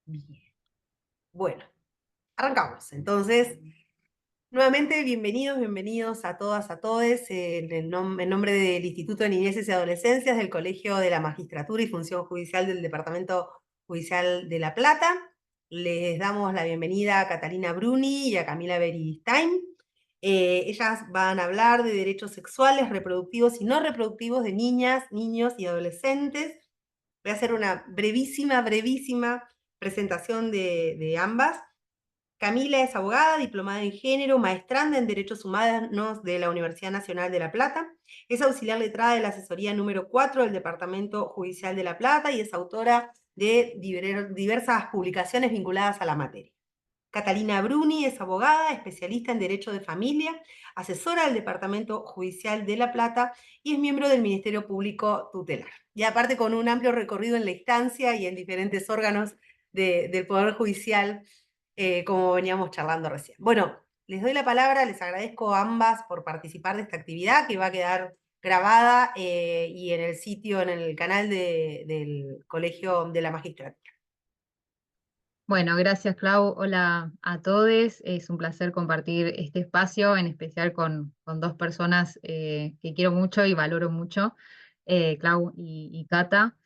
Bien. Bueno, arrancamos. Entonces, nuevamente, bienvenidos a todas, a todes, en nombre del Instituto de Niñeces y Adolescencias del Colegio de la Magistratura y Función Judicial del Departamento Judicial de La Plata. Les damos la bienvenida a Catalina Bruni y a Camila Beristain. Ellas van a hablar de derechos sexuales, reproductivos y no reproductivos de niñas, niños y adolescentes. Voy a hacer una brevísima presentación de ambas. Camila es abogada, diplomada en género, maestranda en Derechos Humanos de la Universidad Nacional de La Plata. Es auxiliar letrada de la asesoría número 4 del Departamento Judicial de La Plata y es autora de diversas publicaciones vinculadas a la materia. Catalina Bruni es abogada, especialista en Derecho de Familia, asesora del Departamento Judicial de La Plata y es miembro del Ministerio Público Tutelar. Y aparte con un amplio recorrido en la instancia y en diferentes órganos del Poder Judicial, como veníamos charlando recién. Bueno, les doy la palabra, les agradezco a ambas por participar de esta actividad que va a quedar grabada y en el sitio, en el canal del Colegio de la Magistratura. Bueno, gracias Clau. Hola a todos. Es un placer compartir este espacio, en especial con dos personas que quiero mucho y valoro mucho, Clau y Cata.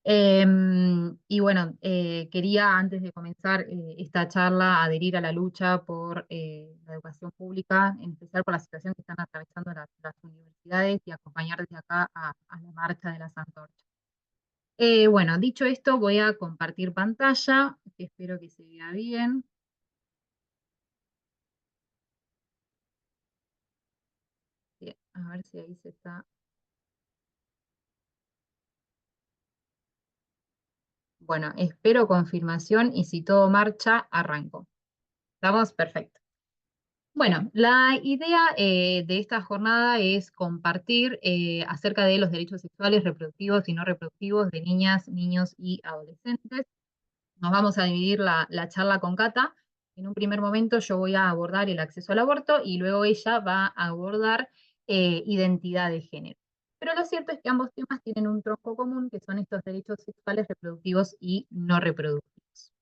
Y bueno, quería antes de comenzar esta charla adherir a la lucha por la educación pública, en especial por la situación que están atravesando las universidades y acompañar desde acá a la marcha de las antorchas. Bueno, dicho esto, voy a compartir pantalla, que espero que se vea bien. Bien, a ver si ahí se está. Bueno, espero confirmación y si todo marcha, arranco. ¿Estamos? Perfecto. Bueno, la idea de esta jornada es compartir acerca de los derechos sexuales, reproductivos y no reproductivos de niñas, niños y adolescentes. Nos vamos a dividir la charla con Cata. En un primer momento yo voy a abordar el acceso al aborto y luego ella va a abordar identidad de género. Pero lo cierto es que ambos temas tienen un tronco común, que son estos derechos sexuales, reproductivos y no reproductivos.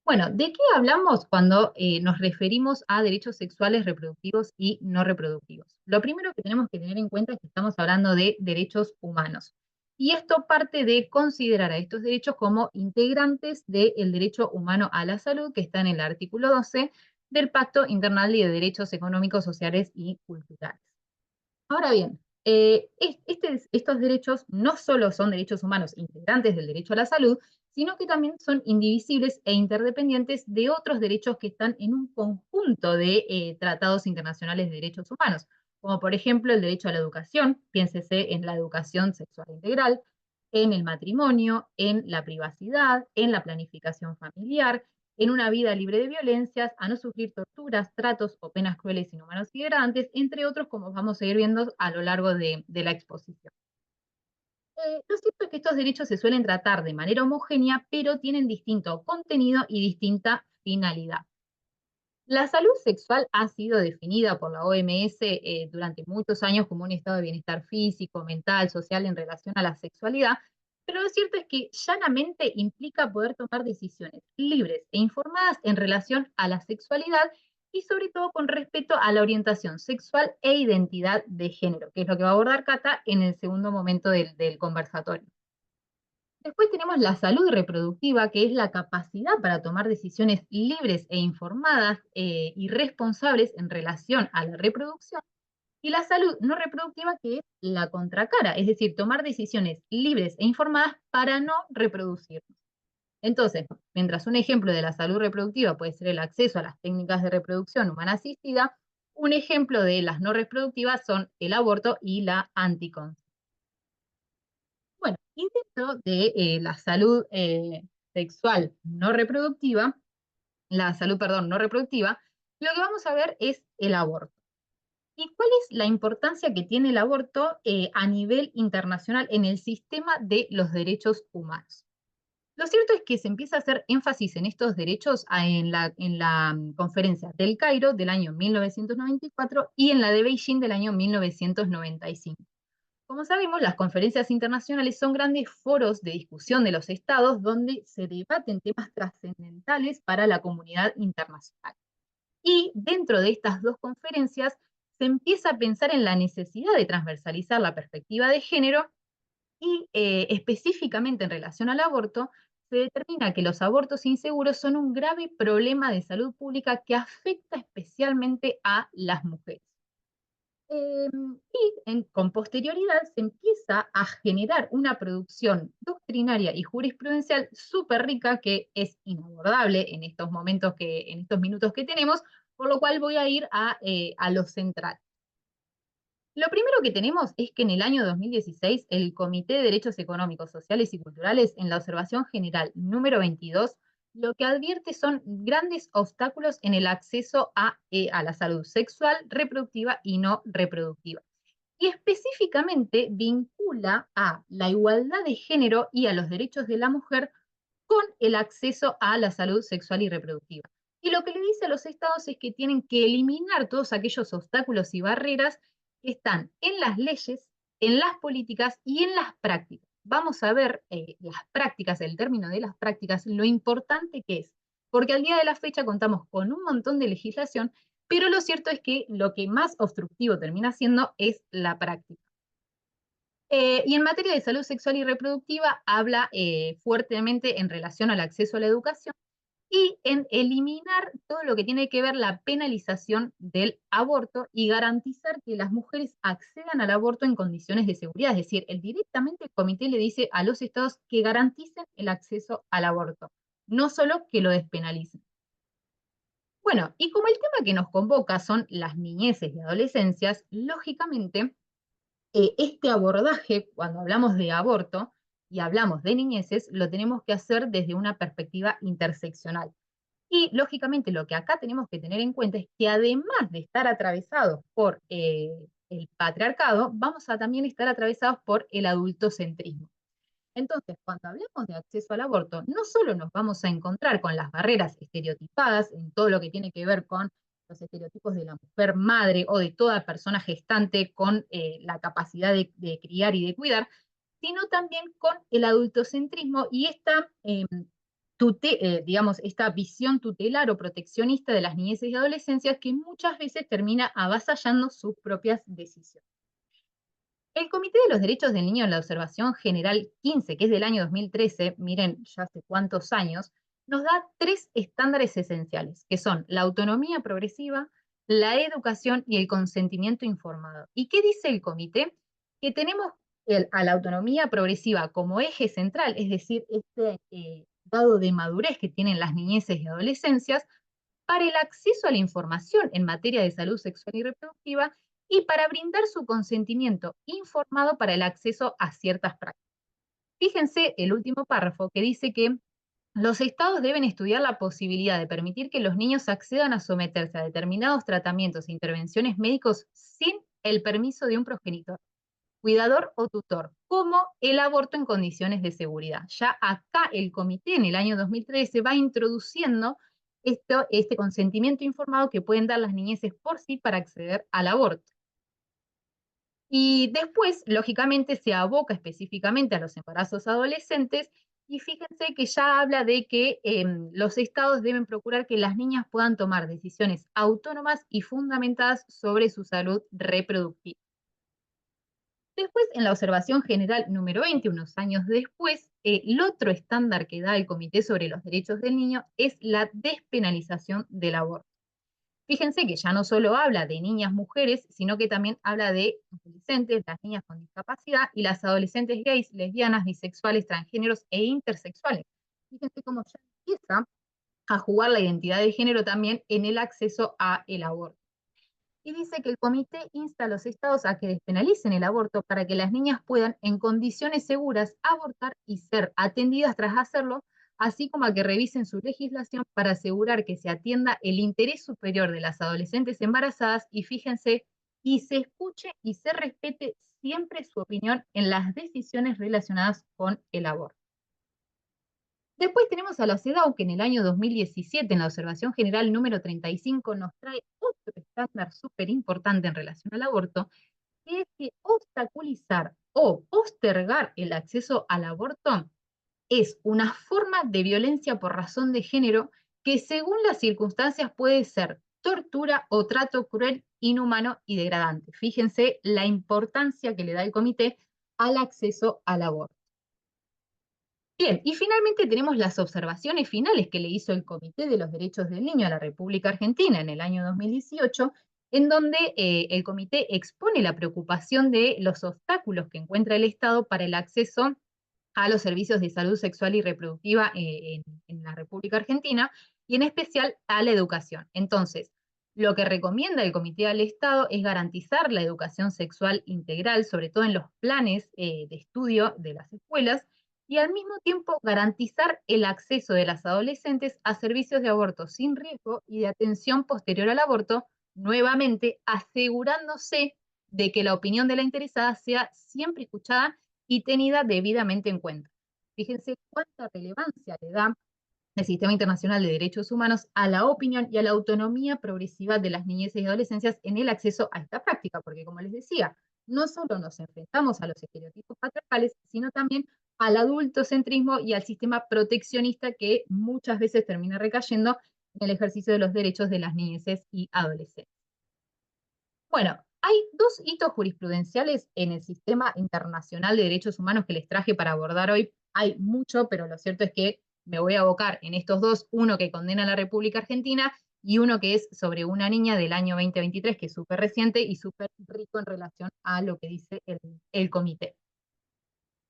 Bueno, ¿de qué hablamos cuando nos referimos a derechos sexuales, reproductivos y no reproductivos? Lo primero que tenemos que tener en cuenta es que estamos hablando de derechos humanos. Y esto parte de considerar a estos derechos como integrantes del derecho humano a la salud, que está en el artículo 12 del Pacto Internacional de Derechos Económicos, Sociales y Culturales. Ahora bien, estos derechos no solo son derechos humanos integrantes del derecho a la salud, sino que también son indivisibles e interdependientes de otros derechos que están en un conjunto de tratados internacionales de derechos humanos, como por ejemplo el derecho a la educación, piénsese en la educación sexual integral, en el matrimonio, en la privacidad, en la planificación familiar, en una vida libre de violencias, a no sufrir torturas, tratos o penas crueles, inhumanos y degradantes, entre otros, como vamos a ir viendo a lo largo de la exposición. Lo cierto es que estos derechos se suelen tratar de manera homogénea, pero tienen distinto contenido y distinta finalidad. La salud sexual ha sido definida por la OMS durante muchos años como un estado de bienestar físico, mental, social en relación a la sexualidad, pero lo cierto es que llanamente implica poder tomar decisiones libres e informadas en relación a la sexualidad y sobre todo con respeto a la orientación sexual e identidad de género, que es lo que va a abordar Cata en el segundo momento del conversatorio. Después tenemos la salud reproductiva, que es la capacidad para tomar decisiones libres e informadas y responsables en relación a la reproducción. Y la salud no reproductiva, que es la contracara, es decir, tomar decisiones libres e informadas para no reproducirnos. Entonces, mientras un ejemplo de la salud reproductiva puede ser el acceso a las técnicas de reproducción humana asistida, un ejemplo de las no reproductivas son el aborto y la anticoncepción. Bueno, y dentro de la salud sexual no reproductiva, la salud, perdón, no reproductiva, lo que vamos a ver es el aborto. ¿Y cuál es la importancia que tiene el aborto a nivel internacional en el sistema de los derechos humanos? Lo cierto es que se empieza a hacer énfasis en estos derechos en la conferencia del Cairo del año 1994 y en la de Beijing del año 1995. Como sabemos, las conferencias internacionales son grandes foros de discusión de los estados donde se debaten temas trascendentales para la comunidad internacional. Y dentro de estas dos conferencias se empieza a pensar en la necesidad de transversalizar la perspectiva de género y específicamente en relación al aborto, se determina que los abortos inseguros son un grave problema de salud pública que afecta especialmente a las mujeres. Con posterioridad se empieza a generar una producción doctrinaria y jurisprudencial súper rica que es inabordable en estos momentos en estos minutos que tenemos, por lo cual voy a ir a lo central. Lo primero que tenemos es que en el año 2016 el Comité de Derechos Económicos, Sociales y Culturales, en la observación general número 22, lo que advierte son grandes obstáculos en el acceso a la salud sexual, reproductiva y no reproductiva. Y específicamente vincula a la igualdad de género y a los derechos de la mujer con el acceso a la salud sexual y reproductiva. Y lo que le dice a los estados es que tienen que eliminar todos aquellos obstáculos y barreras que están en las leyes, en las políticas y en las prácticas. Vamos a ver las prácticas, el término de las prácticas, lo importante que es, porque al día de la fecha contamos con un montón de legislación, pero lo cierto es que lo que más obstructivo termina siendo es la práctica. Y en materia de salud sexual y reproductiva, habla fuertemente en relación al acceso a la educación y en eliminar todo lo que tiene que ver la penalización del aborto y garantizar que las mujeres accedan al aborto en condiciones de seguridad. Es decir, directamente el comité le dice a los estados que garanticen el acceso al aborto, no solo que lo despenalicen. Bueno, y como el tema que nos convoca son las niñeces y adolescencias, lógicamente este abordaje, cuando hablamos de aborto y hablamos de niñeces, lo tenemos que hacer desde una perspectiva interseccional. Y lógicamente lo que acá tenemos que tener en cuenta es que además de estar atravesados por el patriarcado, vamos a también estar atravesados por el adultocentrismo. Entonces, cuando hablamos de acceso al aborto, no solo nos vamos a encontrar con las barreras estereotipadas en todo lo que tiene que ver con los estereotipos de la mujer madre o de toda persona gestante con la capacidad de criar y de cuidar, sino también con el adultocentrismo y digamos, esta visión tutelar o proteccionista de las niñeces y adolescencias que muchas veces termina avasallando sus propias decisiones. El Comité de los Derechos del Niño en la Observación General 15, que es del año 2013, miren ya hace cuántos años, nos da 3 estándares esenciales, que son la autonomía progresiva, la educación y el consentimiento informado. ¿Y qué dice el comité? Que tenemos a la autonomía progresiva como eje central, es decir, este grado de madurez que tienen las niñeces y adolescencias, para el acceso a la información en materia de salud sexual y reproductiva y para brindar su consentimiento informado para el acceso a ciertas prácticas. Fíjense el último párrafo que dice que los estados deben estudiar la posibilidad de permitir que los niños accedan a someterse a determinados tratamientos e intervenciones médicos sin el permiso de un progenitor, cuidador o tutor, como el aborto en condiciones de seguridad. Ya acá el comité en el año 2013 va introduciendo este consentimiento informado que pueden dar las niñeces por sí para acceder al aborto. Y después, lógicamente, se aboca específicamente a los embarazos adolescentes y fíjense que ya habla de que los estados deben procurar que las niñas puedan tomar decisiones autónomas y fundamentadas sobre su salud reproductiva. Después, en la observación general número 20, unos años después, el otro estándar que da el Comité sobre los Derechos del Niño es la despenalización del aborto. Fíjense que ya no solo habla de niñas mujeres, sino que también habla de adolescentes, las niñas con discapacidad y las adolescentes gays, lesbianas, bisexuales, transgéneros e intersexuales. Fíjense cómo ya empieza a jugar la identidad de género también en el acceso a el aborto. Y dice que el comité insta a los estados a que despenalicen el aborto para que las niñas puedan, en condiciones seguras, abortar y ser atendidas tras hacerlo, así como a que revisen su legislación para asegurar que se atienda el interés superior de las adolescentes embarazadas y fíjense, y se escuche y se respete siempre su opinión en las decisiones relacionadas con el aborto. Después tenemos a la CEDAW, que en el año 2017, en la observación general número 35, nos trae otro estándar súper importante en relación al aborto, que que es que obstaculizar o postergar el acceso al aborto es una forma de violencia por razón de género que según las circunstancias puede ser tortura o trato cruel, inhumano y degradante. Fíjense la importancia que le da el comité al acceso al aborto. Bien, y finalmente tenemos las observaciones finales que le hizo el Comité de los Derechos del Niño a la República Argentina en el año 2018, en donde el comité expone la preocupación de los obstáculos que encuentra el Estado para el acceso a los servicios de salud sexual y reproductiva en la República Argentina, y en especial a la educación. Entonces, lo que recomienda el Comité al Estado es garantizar la educación sexual integral, sobre todo en los planes de estudio de las escuelas, y al mismo tiempo garantizar el acceso de las adolescentes a servicios de aborto sin riesgo y de atención posterior al aborto, nuevamente asegurándose de que la opinión de la interesada sea siempre escuchada y tenida debidamente en cuenta. Fíjense cuánta relevancia le da el Sistema Internacional de Derechos Humanos a la opinión y a la autonomía progresiva de las niñeces y adolescencias en el acceso a esta práctica, porque como les decía, no solo nos enfrentamos a los estereotipos patriarcales, sino también al adultocentrismo y al sistema proteccionista que muchas veces termina recayendo en el ejercicio de los derechos de las niñeces y adolescentes. Bueno, hay dos hitos jurisprudenciales en el sistema internacional de derechos humanos que les traje para abordar hoy. Hay mucho, pero lo cierto es que me voy a abocar en estos dos, uno que condena a la República Argentina y uno que es sobre una niña del año 2023, que es súper reciente y súper rico en relación a lo que dice el comité.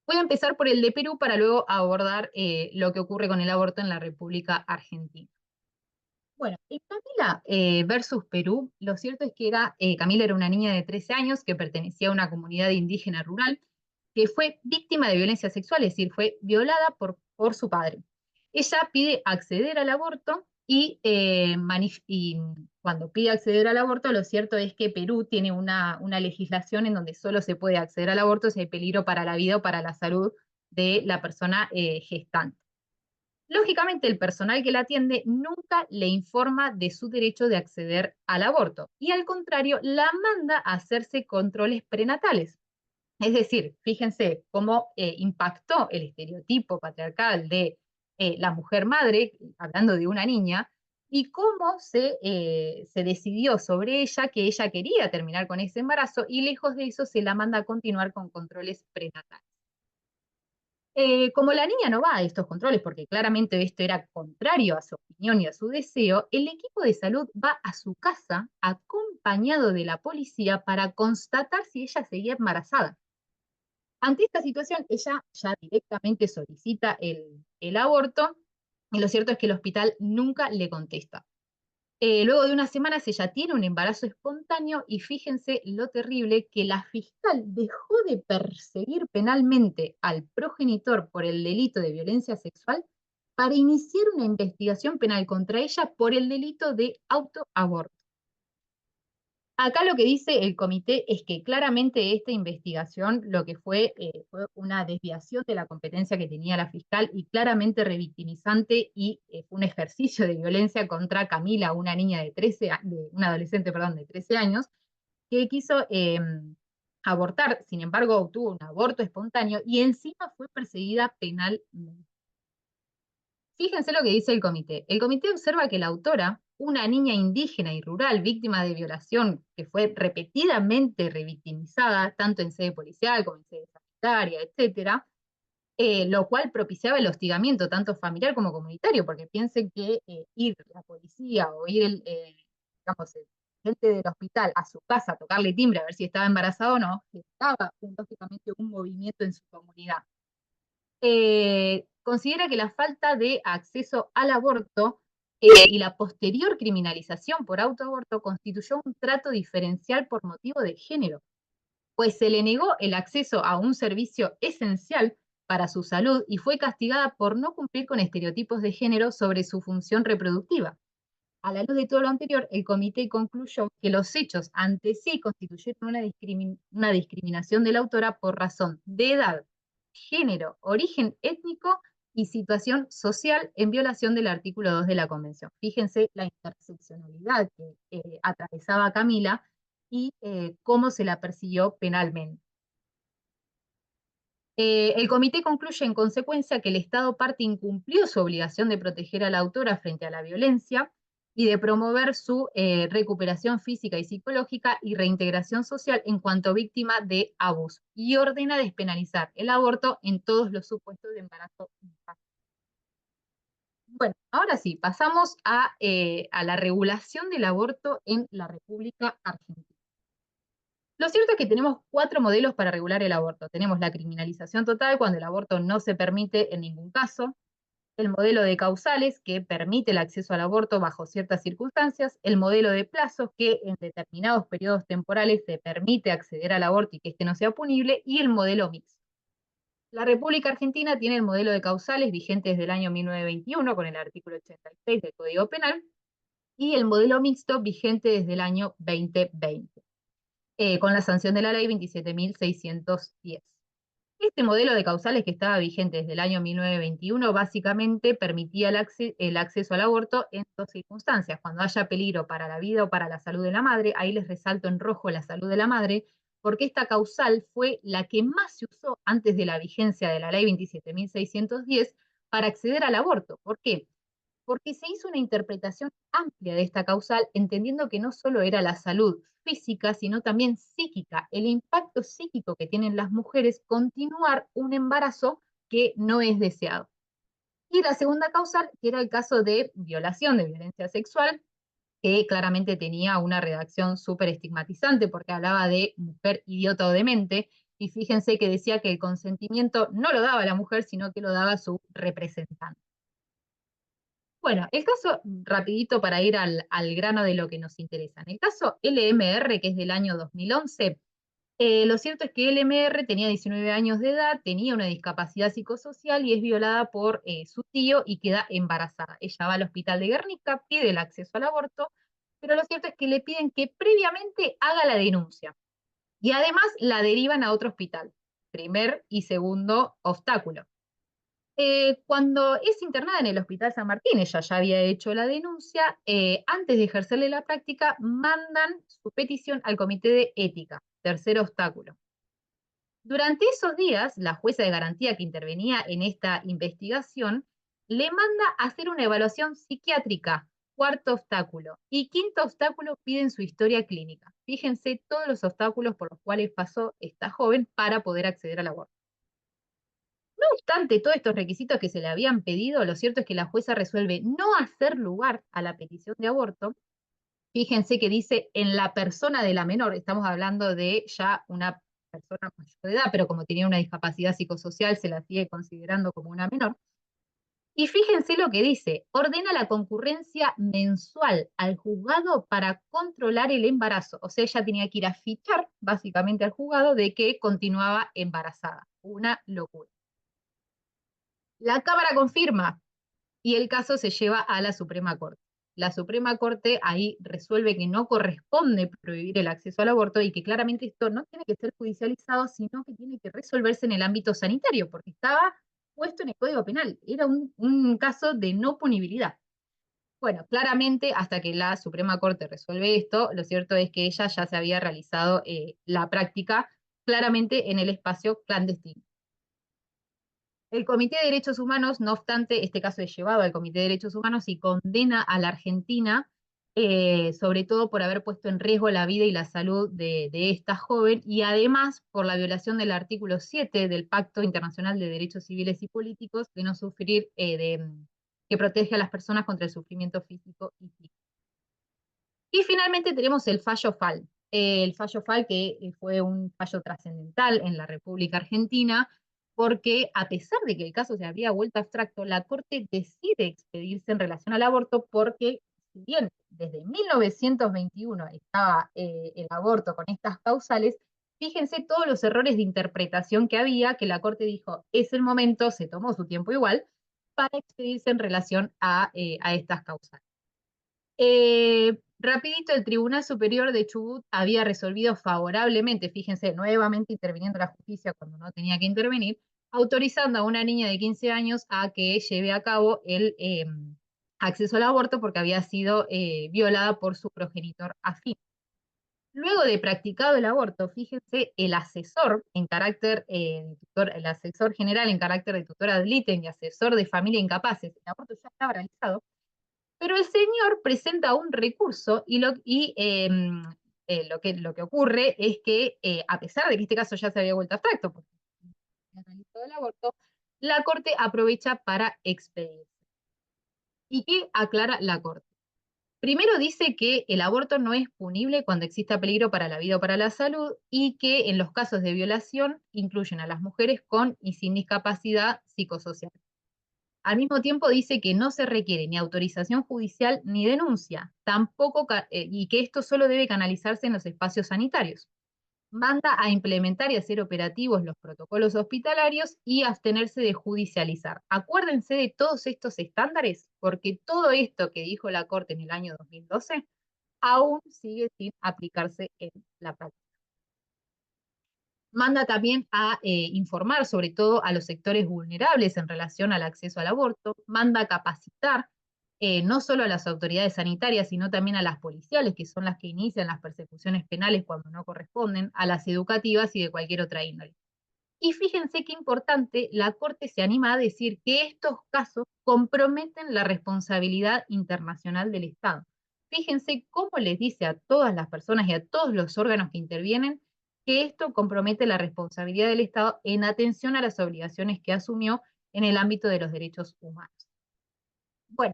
Voy a empezar por el de Perú para luego abordar lo que ocurre con el aborto en la República Argentina. Bueno, en Camila versus Perú, lo cierto es que Camila era una niña de 13 años que pertenecía a una comunidad indígena rural que fue víctima de violencia sexual, es decir, fue violada por su padre. Ella pide acceder al aborto y cuando pide acceder al aborto, lo cierto es que Perú tiene una legislación en donde solo se puede acceder al aborto si hay peligro para la vida o para la salud de la persona gestante. Lógicamente, el personal que la atiende nunca le informa de su derecho de acceder al aborto y al contrario, la manda a hacerse controles prenatales. Es decir, fíjense cómo impactó el estereotipo patriarcal de la mujer madre, hablando de una niña, y cómo se decidió sobre ella que ella quería terminar con ese embarazo y lejos de eso se la manda a continuar con controles prenatales. Como la niña no va a estos controles, porque claramente esto era contrario a su opinión y a su deseo, el equipo de salud va a su casa acompañado de la policía para constatar si ella seguía embarazada. Ante esta situación, ella ya directamente solicita el aborto, y lo cierto es que el hospital nunca le contesta. Luego de unas semanas ella tiene un embarazo espontáneo y fíjense lo terrible que la fiscal dejó de perseguir penalmente al progenitor por el delito de violencia sexual para iniciar una investigación penal contra ella por el delito de autoaborto. Acá lo que dice el comité es que claramente esta investigación lo que fue una desviación de la competencia que tenía la fiscal y claramente revictimizante y fue un ejercicio de violencia contra Camila, una niña de 13, una adolescente, perdón, de 13 años, que quiso abortar, sin embargo obtuvo un aborto espontáneo y encima fue perseguida penalmente. Fíjense lo que dice el comité. El comité observa que la autora, una niña indígena y rural víctima de violación que fue repetidamente revictimizada, tanto en sede policial como en sede sanitaria, etcétera, lo cual propiciaba el hostigamiento tanto familiar como comunitario, porque piensen que ir la policía o ir digamos, gente del hospital a su casa a tocarle timbre a ver si estaba embarazada o no, estaba lógicamente un movimiento en su comunidad. Considera que la falta de acceso al aborto y la posterior criminalización por autoaborto constituyó un trato diferencial por motivo de género, pues se le negó el acceso a un servicio esencial para su salud y fue castigada por no cumplir con estereotipos de género sobre su función reproductiva. A la luz de todo lo anterior, el comité concluyó que los hechos ante sí constituyeron una discriminación de la autora por razón de edad, género, origen étnico y situación social en violación del artículo 2 de la Convención. Fíjense la interseccionalidad que atravesaba Camila y cómo se la persiguió penalmente. El comité concluye en consecuencia que el Estado parte incumplió su obligación de proteger a la autora frente a la violencia y de promover su recuperación física y psicológica y reintegración social en cuanto víctima de abuso, y ordena despenalizar el aborto en todos los supuestos de embarazo infantil. Bueno, ahora sí, pasamos a la regulación del aborto en la República Argentina. Lo cierto es que tenemos 4 modelos para regular el aborto. Tenemos la criminalización total, cuando el aborto no se permite en ningún caso; el modelo de causales, que permite el acceso al aborto bajo ciertas circunstancias; el modelo de plazos, que en determinados periodos temporales se permite acceder al aborto y que este no sea punible; y el modelo mixto. La República Argentina tiene el modelo de causales vigente desde el año 1921 con el artículo 86 del Código Penal, y el modelo mixto vigente desde el año 2020, con la sanción de la ley 27.610. Este modelo de causales, que estaba vigente desde el año 1921, básicamente permitía el acceso al aborto en 2 circunstancias: cuando haya peligro para la vida o para la salud de la madre. Ahí les resalto en rojo la salud de la madre, porque esta causal fue la que más se usó antes de la vigencia de la ley 27.610 para acceder al aborto. ¿Por qué? Porque se hizo una interpretación amplia de esta causal, entendiendo que no solo era la salud física, sino también psíquica, el impacto psíquico que tienen las mujeres continuar un embarazo que no es deseado. Y la segunda causal, que era el caso de violación, de violencia sexual, que claramente tenía una redacción súper estigmatizante, porque hablaba de mujer idiota o demente, y fíjense que decía que el consentimiento no lo daba la mujer, sino que lo daba su representante. Bueno, el caso, rapidito para ir al grano de lo que nos interesa. En el caso LMR, que es del año 2011, lo cierto es que LMR tenía 19 años de edad, tenía una discapacidad psicosocial y es violada por su tío y queda embarazada. Ella va al hospital de Guernica, pide el acceso al aborto, pero lo cierto es que le piden que previamente haga la denuncia y además la derivan a otro hospital. Primer y segundo obstáculo. Cuando es internada en el Hospital San Martín, ella ya había hecho la denuncia, antes de ejercerle la práctica, mandan su petición al Comité de Ética, tercer obstáculo. Durante esos días, la jueza de garantía que intervenía en esta investigación le manda a hacer una evaluación psiquiátrica, cuarto obstáculo. Y quinto obstáculo, piden su historia clínica. Fíjense todos los obstáculos por los cuales pasó esta joven para poder acceder al aborto. No obstante todos estos requisitos que se le habían pedido, lo cierto es que la jueza resuelve no hacer lugar a la petición de aborto. Fíjense que dice en la persona de la menor, estamos hablando de ya una persona mayor de edad, pero como tenía una discapacidad psicosocial se la sigue considerando como una menor. Y fíjense lo que dice: ordena la concurrencia mensual al juzgado para controlar el embarazo. O sea, ella tenía que ir a fichar básicamente al juzgado de que continuaba embarazada. Una locura. La Cámara confirma y el caso se lleva a la Suprema Corte. La Suprema Corte ahí resuelve que no corresponde prohibir el acceso al aborto y que claramente esto no tiene que ser judicializado, sino que tiene que resolverse en el ámbito sanitario, porque estaba puesto en el Código Penal. Era un caso de no punibilidad. Bueno, claramente hasta que la Suprema Corte resuelve esto, lo cierto es que ella ya se había realizado la práctica claramente en el espacio clandestino. El Comité de Derechos Humanos, no obstante, este caso es llevado al Comité de Derechos Humanos y condena a la Argentina, sobre todo por haber puesto en riesgo la vida y la salud de esta joven, y además por la violación del artículo 7 del Pacto Internacional de Derechos Civiles y Políticos, de no sufrir, que protege a las personas contra el sufrimiento físico y psíquico. Y finalmente tenemos el fallo FAL. El fallo FAL, que fue un fallo trascendental en la República Argentina, porque a pesar de que el caso se habría vuelto abstracto, la Corte decide expedirse en relación al aborto, porque si bien desde 1921 estaba el aborto con estas causales, fíjense todos los errores de interpretación que había, que la Corte dijo, es el momento, se tomó su tiempo igual, para expedirse en relación a estas causales. Rapidito, el Tribunal Superior de Chubut había resolvido favorablemente, fíjense, nuevamente interviniendo la justicia cuando no tenía que intervenir, autorizando a una niña de 15 años a que lleve a cabo el acceso al aborto porque había sido violada por su progenitor afín. Luego de practicado el aborto, fíjense, el asesor en carácter de tutor, el asesor general en carácter de tutor ad litem y asesor de familia incapaces, el aborto ya estaba realizado, pero el señor presenta un recurso lo que ocurre es que, a pesar de que este caso ya se había vuelto abstracto, porque se había realizado el aborto, la Corte aprovecha para expedir. ¿Y qué aclara la Corte? Primero dice que el aborto no es punible cuando exista peligro para la vida o para la salud y que en los casos de violación incluyen a las mujeres con y sin discapacidad psicosocial. Al mismo tiempo dice que no se requiere ni autorización judicial ni denuncia, tampoco y que esto solo debe canalizarse en los espacios sanitarios. Manda a implementar y hacer operativos los protocolos hospitalarios y abstenerse de judicializar. Acuérdense de todos estos estándares, porque todo esto que dijo la Corte en el año 2012 aún sigue sin aplicarse en la práctica. Manda también a informar sobre todo a los sectores vulnerables en relación al acceso al aborto, manda a capacitar no solo a las autoridades sanitarias, sino también a las policiales, que son las que inician las persecuciones penales cuando no corresponden, a las educativas y de cualquier otra índole. Y fíjense qué importante, la Corte se anima a decir que estos casos comprometen la responsabilidad internacional del Estado. Fíjense cómo les dice a todas las personas y a todos los órganos que intervienen que esto compromete la responsabilidad del Estado en atención a las obligaciones que asumió en el ámbito de los derechos humanos. Bueno,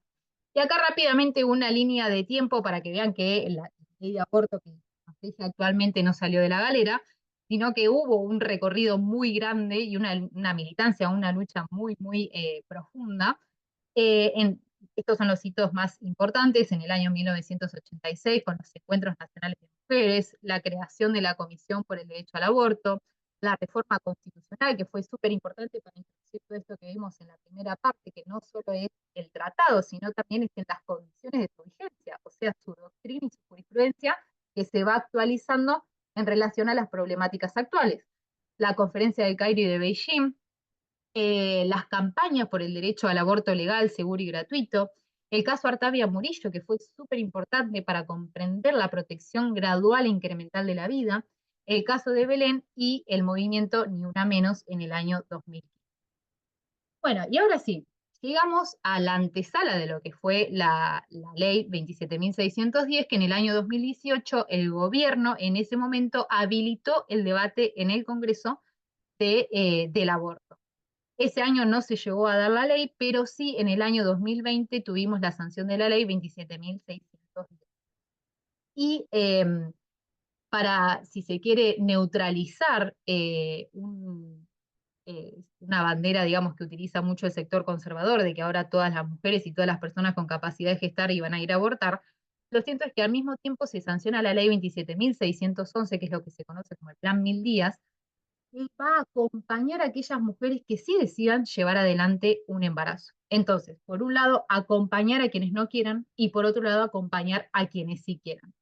y acá rápidamente una línea de tiempo para que vean que la ley de aborto que nos rige actualmente no salió de la galera, sino que hubo un recorrido muy grande y una militancia, una lucha muy, muy profunda. Estos son los hitos más importantes en el año 1986, con los encuentros nacionales de mujeres, la creación de la Comisión por el Derecho al Aborto, la reforma constitucional, que fue súper importante para introducir todo esto que vimos en la primera parte, que no solo es el tratado, sino también es en las condiciones de su vigencia, o sea, su doctrina y su jurisprudencia, que se va actualizando en relación a las problemáticas actuales. La conferencia de Cairo y de Beijing, las campañas por el derecho al aborto legal, seguro y gratuito, el caso Artavia Murillo, que fue súper importante para comprender la protección gradual e incremental de la vida, el caso de Belén y el movimiento Ni Una Menos en el año 2000. Bueno, y ahora sí, llegamos a la antesala de lo que fue la ley 27.610, que en el año 2018 el gobierno en ese momento habilitó el debate en el Congreso del aborto. Ese año no se llegó a dar la ley, pero sí en el año 2020 tuvimos la sanción de la ley 27.610. Y para, si se quiere, neutralizar una bandera, digamos, que utiliza mucho el sector conservador, de que ahora todas las mujeres y todas las personas con capacidad de gestar iban a ir a abortar, lo cierto es que al mismo tiempo se sanciona la ley 27.611, que es lo que se conoce como el Plan 1000 días, y va a acompañar a aquellas mujeres que sí decidan llevar adelante un embarazo. Entonces, por un lado, acompañar a quienes no quieran y por otro lado, acompañar a quienes sí quieran.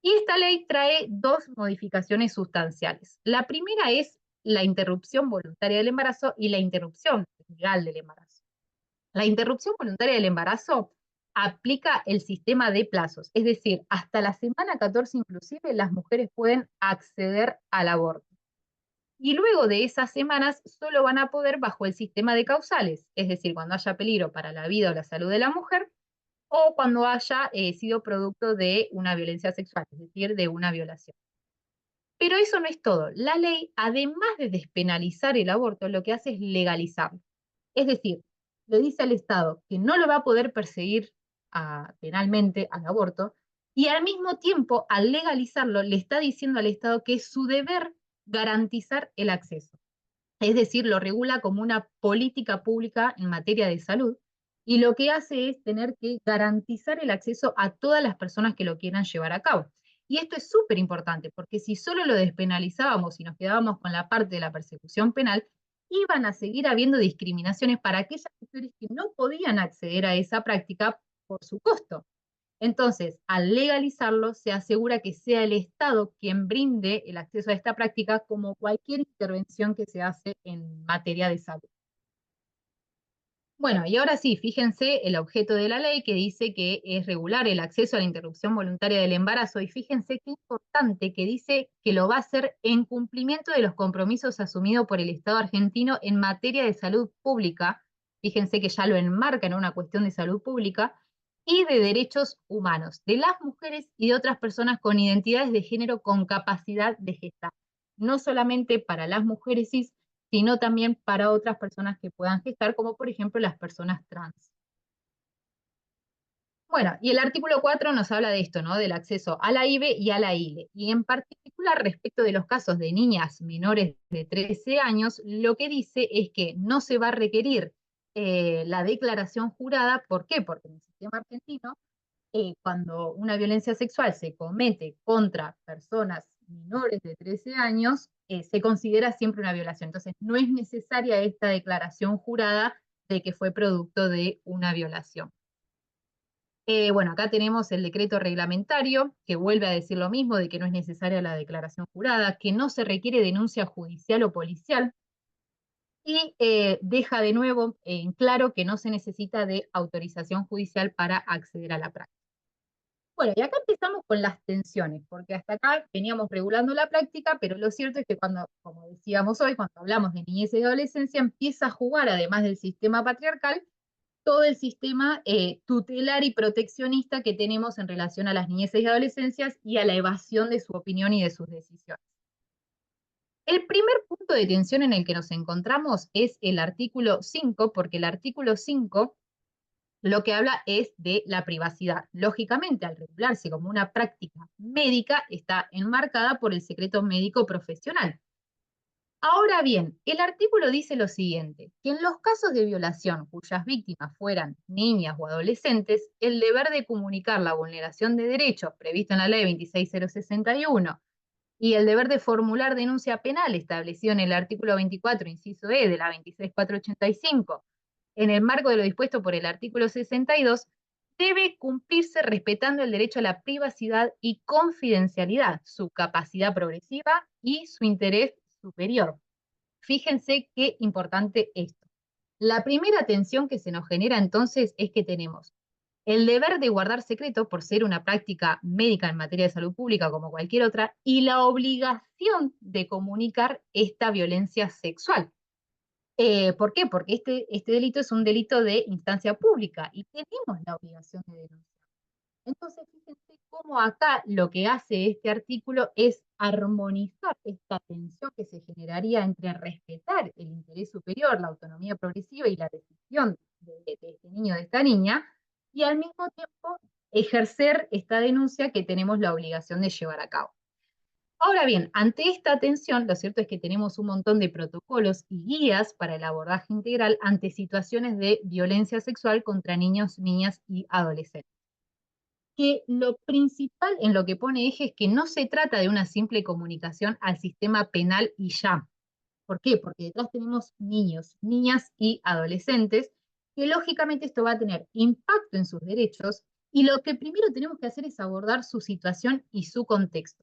Y esta ley trae dos modificaciones sustanciales. La primera es la interrupción voluntaria del embarazo y la interrupción legal del embarazo. La interrupción voluntaria del embarazo aplica el sistema de plazos, es decir, hasta la semana 14 inclusive las mujeres pueden acceder al aborto. Y luego de esas semanas solo van a poder bajo el sistema de causales, es decir, cuando haya peligro para la vida o la salud de la mujer, o cuando haya sido producto de una violencia sexual, es decir, de una violación. Pero eso no es todo. La ley, además de despenalizar el aborto, lo que hace es legalizarlo. Es decir, le dice al Estado que no lo va a poder perseguir penalmente al aborto, y al mismo tiempo, al legalizarlo, le está diciendo al Estado que es su deber garantizar el acceso. Es decir, lo regula como una política pública en materia de salud, y lo que hace es tener que garantizar el acceso a todas las personas que lo quieran llevar a cabo. Y esto es súper importante, porque si solo lo despenalizábamos y nos quedábamos con la parte de la persecución penal, iban a seguir habiendo discriminaciones para aquellas mujeres que no podían acceder a esa práctica por su costo. Entonces, al legalizarlo, se asegura que sea el Estado quien brinde el acceso a esta práctica como cualquier intervención que se hace en materia de salud. Bueno, y ahora sí, fíjense el objeto de la ley que dice que es regular el acceso a la interrupción voluntaria del embarazo, y fíjense qué importante que dice que lo va a hacer en cumplimiento de los compromisos asumidos por el Estado argentino en materia de salud pública. Fíjense que ya lo enmarca en una cuestión de salud pública y de derechos humanos de las mujeres y de otras personas con identidades de género con capacidad de gestar. No solamente para las mujeres cis, sino también para otras personas que puedan gestar, como por ejemplo las personas trans. Bueno, y el artículo 4 nos habla de esto, ¿no? Del acceso a la IVE y a la ILE. Y en particular, respecto de los casos de niñas menores de 13 años, lo que dice es que no se va a requerir la declaración jurada. ¿Por qué? Porque en el sistema argentino, cuando una violencia sexual se comete contra personas menores de 13 años, se considera siempre una violación. Entonces, no es necesaria esta declaración jurada de que fue producto de una violación. Bueno, acá tenemos el decreto reglamentario, que vuelve a decir lo mismo, de que no es necesaria la declaración jurada, que no se requiere denuncia judicial o policial, y deja de nuevo en claro que no se necesita de autorización judicial para acceder a la práctica. Bueno, y acá empezamos con las tensiones, porque hasta acá veníamos regulando la práctica, pero lo cierto es que cuando, como decíamos hoy, cuando hablamos de niñez y adolescencia, empieza a jugar, además del sistema patriarcal, todo el sistema tutelar y proteccionista que tenemos en relación a las niñeces y adolescencias y a la evasión de su opinión y de sus decisiones. El primer punto de tensión en el que nos encontramos es el artículo 5, porque el artículo 5 lo que habla es de la privacidad. Lógicamente, al regularse como una práctica médica, está enmarcada por el secreto médico profesional. Ahora bien, el artículo dice lo siguiente, que en los casos de violación cuyas víctimas fueran niñas o adolescentes, el deber de comunicar la vulneración de derechos previsto en la ley 26061 y el deber de formular denuncia penal establecido en el artículo 24, inciso E de la 26485, en el marco de lo dispuesto por el artículo 62, debe cumplirse respetando el derecho a la privacidad y confidencialidad, su capacidad progresiva y su interés superior. Fíjense qué importante esto. La primera tensión que se nos genera entonces es que tenemos el deber de guardar secreto por ser una práctica médica en materia de salud pública como cualquier otra, y la obligación de comunicar esta violencia sexual. ¿Por qué? Porque este delito es un delito de instancia pública y tenemos la obligación de denunciar. Entonces, fíjense cómo acá lo que hace este artículo es armonizar esta tensión que se generaría entre respetar el interés superior, la autonomía progresiva y la decisión de este niño o de esta niña, y al mismo tiempo ejercer esta denuncia que tenemos la obligación de llevar a cabo. Ahora bien, ante esta tensión, lo cierto es que tenemos un montón de protocolos y guías para el abordaje integral ante situaciones de violencia sexual contra niños, niñas y adolescentes, que lo principal en lo que pone eje es que no se trata de una simple comunicación al sistema penal y ya. ¿Por qué? Porque detrás tenemos niños, niñas y adolescentes, que lógicamente esto va a tener impacto en sus derechos, y lo que primero tenemos que hacer es abordar su situación y su contexto.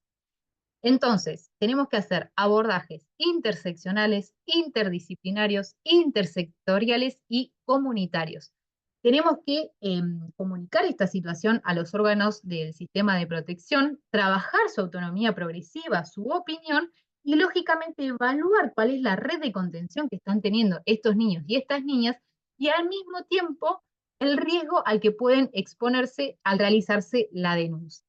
Entonces, tenemos que hacer abordajes interseccionales, interdisciplinarios, intersectoriales y comunitarios. Tenemos que comunicar esta situación a los órganos del sistema de protección, trabajar su autonomía progresiva, su opinión, y lógicamente evaluar cuál es la red de contención que están teniendo estos niños y estas niñas, y al mismo tiempo el riesgo al que pueden exponerse al realizarse la denuncia.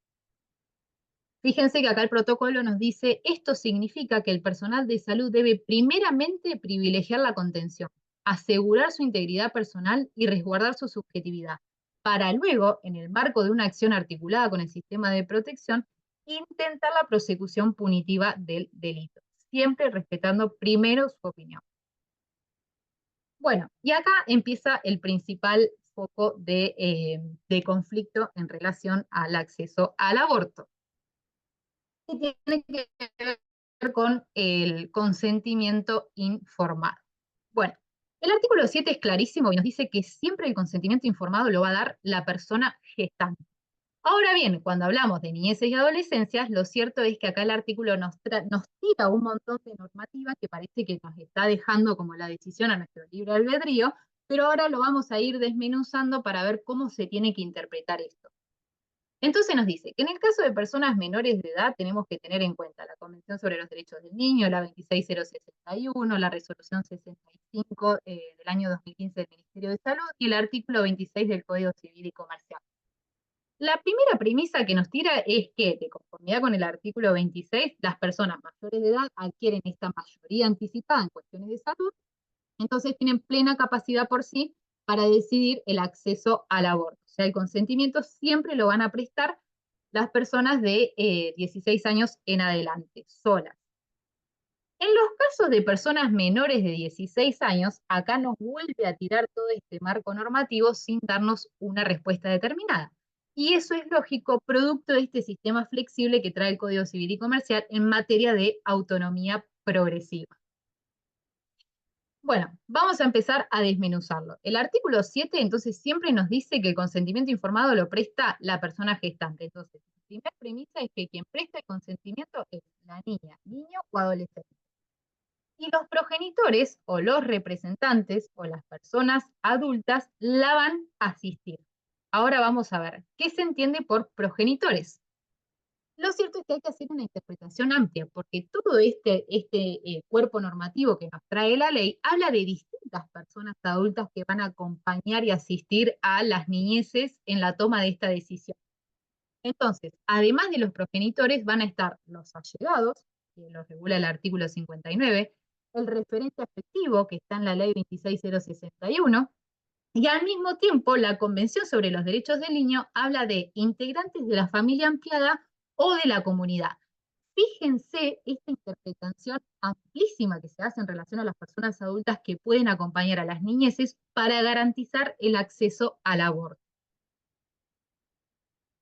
Fíjense que acá el protocolo nos dice, esto significa que el personal de salud debe primeramente privilegiar la contención, asegurar su integridad personal y resguardar su subjetividad, para luego, en el marco de una acción articulada con el sistema de protección, intentar la prosecución punitiva del delito, siempre respetando primero su opinión. Bueno, y acá empieza el principal foco de conflicto en relación al acceso al aborto, que tiene que ver con el consentimiento informado. Bueno, el artículo 7 es clarísimo y nos dice que siempre el consentimiento informado lo va a dar la persona gestante. Ahora bien, cuando hablamos de niñeces y adolescencias, lo cierto es que acá el artículo nos tira un montón de normativas que parece que nos está dejando como la decisión a nuestro libre albedrío, Pero ahora lo vamos a ir desmenuzando para ver cómo se tiene que interpretar esto. Entonces nos dice que en el caso de personas menores de edad tenemos que tener en cuenta la Convención sobre los Derechos del Niño, la 26061, la Resolución 65 del año 2015 del Ministerio de Salud y el artículo 26 del Código Civil y Comercial. La primera premisa que nos tira es que, de conformidad con el artículo 26, las personas mayores de edad adquieren esta mayoría anticipada en cuestiones de salud, entonces tienen plena capacidad por sí para decidir el acceso al aborto. O sea, el consentimiento siempre lo van a prestar las personas de 16 años en adelante, solas. En los casos de personas menores de 16 años, acá nos vuelve a tirar todo este marco normativo sin darnos una respuesta determinada. Y eso es lógico, producto de este sistema flexible que trae el Código Civil y Comercial en materia de autonomía progresiva. Bueno, vamos a empezar a desmenuzarlo. El artículo 7, entonces, siempre nos dice que el consentimiento informado lo presta la persona gestante. Entonces, la primera premisa es que quien presta el consentimiento es la niña, niño o adolescente. Y los progenitores o los representantes o las personas adultas la van a asistir. Ahora vamos a ver qué se entiende por progenitores. Lo cierto es que hay que hacer una interpretación amplia, porque todo este cuerpo normativo que nos trae la ley habla de distintas personas adultas que van a acompañar y asistir a las niñeces en la toma de esta decisión. Entonces, además de los progenitores, van a estar los allegados, que lo regula el artículo 59, el referente afectivo, que está en la ley 26061, y al mismo tiempo, la Convención sobre los Derechos del Niño habla de integrantes de la familia ampliada o de la comunidad. Fíjense esta interpretación amplísima que se hace en relación a las personas adultas que pueden acompañar a las niñeces para garantizar el acceso al aborto.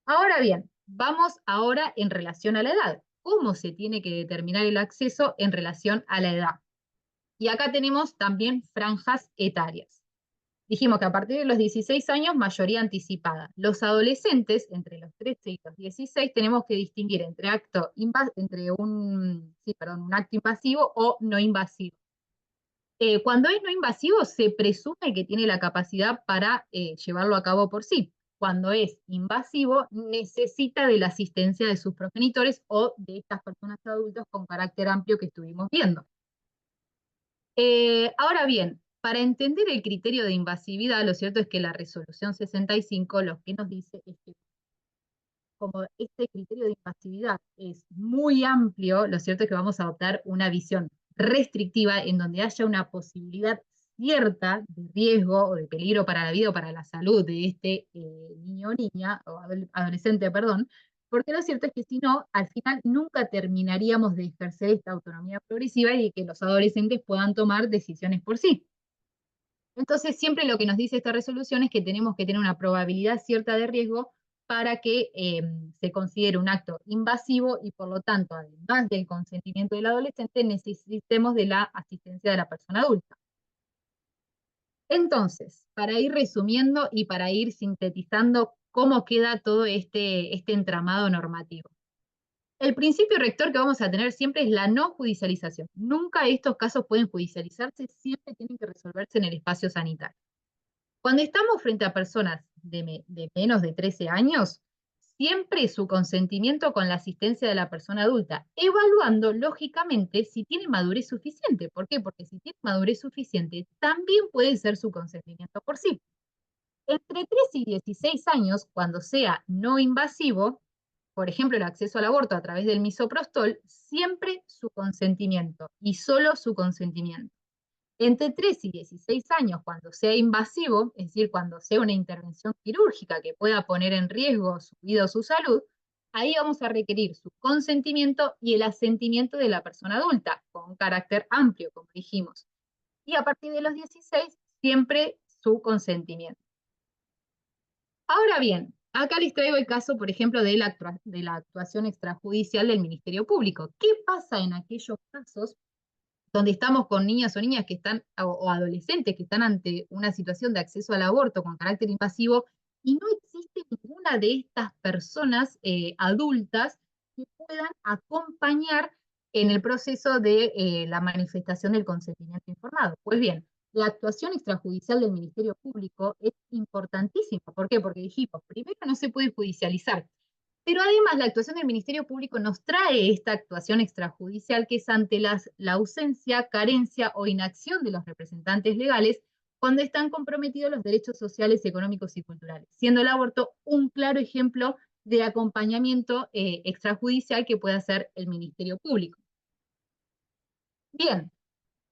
Ahora bien, vamos ahora en relación a la edad. ¿Cómo se tiene que determinar el acceso en relación a la edad? Y acá tenemos también franjas etarias. Dijimos que a partir de los 16 años, mayoría anticipada. Los adolescentes, entre los 13 y los 16, tenemos que distinguir entre un acto invasivo o no invasivo. Cuando es no invasivo, se presume que tiene la capacidad para llevarlo a cabo por sí. Cuando es invasivo, necesita de la asistencia de sus progenitores o de estas personas adultas con carácter amplio que estuvimos viendo. Ahora bien, para entender el criterio de invasividad, lo cierto es que la resolución 65 lo que nos dice es que como este criterio de invasividad es muy amplio, lo cierto es que vamos a adoptar una visión restrictiva en donde haya una posibilidad cierta de riesgo o de peligro para la vida o para la salud de este niño o niña, o adolescente, perdón, porque lo cierto es que si no, al final nunca terminaríamos de ejercer esta autonomía progresiva y de que los adolescentes puedan tomar decisiones por sí. Entonces, siempre lo que nos dice esta resolución es que tenemos que tener una probabilidad cierta de riesgo para que se considere un acto invasivo y por lo tanto, además del consentimiento del adolescente, necesitemos de la asistencia de la persona adulta. Entonces, para ir resumiendo y para ir sintetizando cómo queda todo este entramado normativo. El principio rector que vamos a tener siempre es la no judicialización. Nunca estos casos pueden judicializarse, siempre tienen que resolverse en el espacio sanitario. Cuando estamos frente a personas de menos de 13 años, siempre su consentimiento con la asistencia de la persona adulta, evaluando lógicamente si tiene madurez suficiente. ¿Por qué? Porque si tiene madurez suficiente, también puede ser su consentimiento por sí. Entre 3 y 16 años, cuando sea no invasivo, por ejemplo, el acceso al aborto a través del misoprostol, siempre su consentimiento y solo su consentimiento. Entre 3 y 16 años, cuando sea invasivo, es decir, cuando sea una intervención quirúrgica que pueda poner en riesgo su vida o su salud, ahí vamos a requerir su consentimiento y el asentimiento de la persona adulta, con carácter amplio, como dijimos. Y a partir de los 16, siempre su consentimiento. Ahora bien, acá les traigo el caso, por ejemplo, de la actuación extrajudicial del Ministerio Público. ¿Qué pasa en aquellos casos donde estamos con niñas o niñas que están, o adolescentes que están ante una situación de acceso al aborto con carácter invasivo y no existe ninguna de estas personas adultas que puedan acompañar en el proceso de la manifestación del consentimiento informado? Pues bien, la actuación extrajudicial del Ministerio Público es importantísima. ¿Por qué? Porque dijimos, primero no se puede judicializar, pero además la actuación del Ministerio Público nos trae esta actuación extrajudicial que es ante la ausencia, carencia o inacción de los representantes legales cuando están comprometidos los derechos sociales, económicos y culturales, siendo el aborto un claro ejemplo de acompañamiento extrajudicial que puede hacer el Ministerio Público. Bien,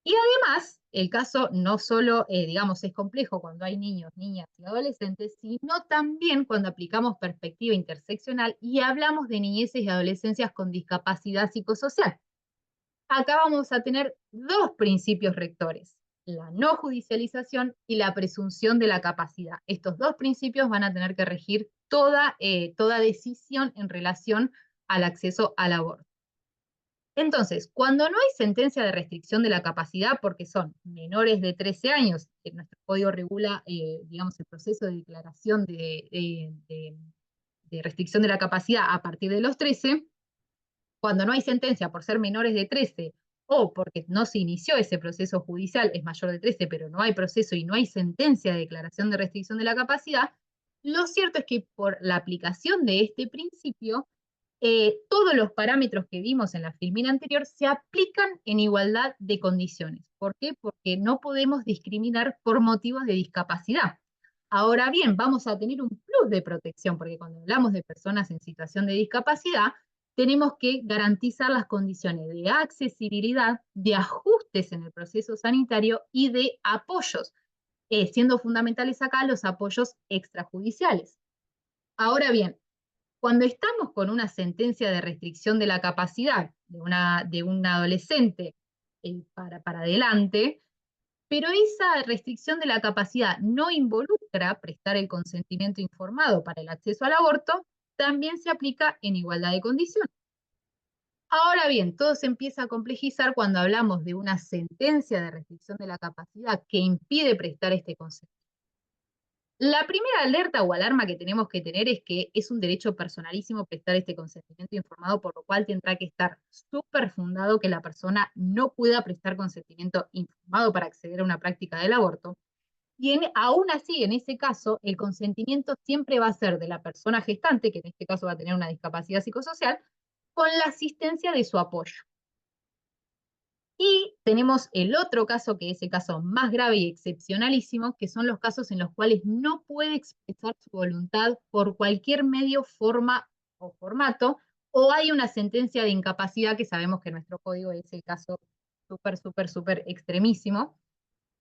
y además, el caso no solo, digamos, es complejo cuando hay niños, niñas y adolescentes, sino también cuando aplicamos perspectiva interseccional y hablamos de niñeces y adolescencias con discapacidad psicosocial. Acá vamos a tener dos principios rectores, la no judicialización y la presunción de la capacidad. Estos dos principios van a tener que regir toda decisión en relación al acceso al aborto. Entonces, cuando no hay sentencia de restricción de la capacidad, porque son menores de 13 años, que nuestro código regula, digamos, el proceso de declaración de restricción de la capacidad a partir de los 13, cuando no hay sentencia por ser menores de 13 o porque no se inició ese proceso judicial, es mayor de 13, pero no hay proceso y no hay sentencia de declaración de restricción de la capacidad, lo cierto es que por la aplicación de este principio, todos los parámetros que vimos en la filmina anterior se aplican en igualdad de condiciones. ¿Por qué? Porque no podemos discriminar por motivos de discapacidad. Ahora bien, vamos a tener un plus de protección, porque cuando hablamos de personas en situación de discapacidad, tenemos que garantizar las condiciones de accesibilidad, de ajustes en el proceso sanitario y de apoyos, siendo fundamentales acá los apoyos extrajudiciales. Ahora bien, cuando estamos con una sentencia de restricción de la capacidad de un adolescente para adelante, pero esa restricción de la capacidad no involucra prestar el consentimiento informado para el acceso al aborto, también se aplica en igualdad de condiciones. Ahora bien, todo se empieza a complejizar cuando hablamos de una sentencia de restricción de la capacidad que impide prestar este consentimiento. La primera alerta o alarma que tenemos que tener es que es un derecho personalísimo prestar este consentimiento informado, por lo cual tendrá que estar súper fundado que la persona no pueda prestar consentimiento informado para acceder a una práctica del aborto. Y aún así, en ese caso, el consentimiento siempre va a ser de la persona gestante, que en este caso va a tener una discapacidad psicosocial, con la asistencia de su apoyo. Y tenemos el otro caso, que es el caso más grave y excepcionalísimo, que son los casos en los cuales no puede expresar su voluntad por cualquier medio, forma o formato, o hay una sentencia de incapacidad, que sabemos que nuestro código es el caso súper, súper, súper extremísimo.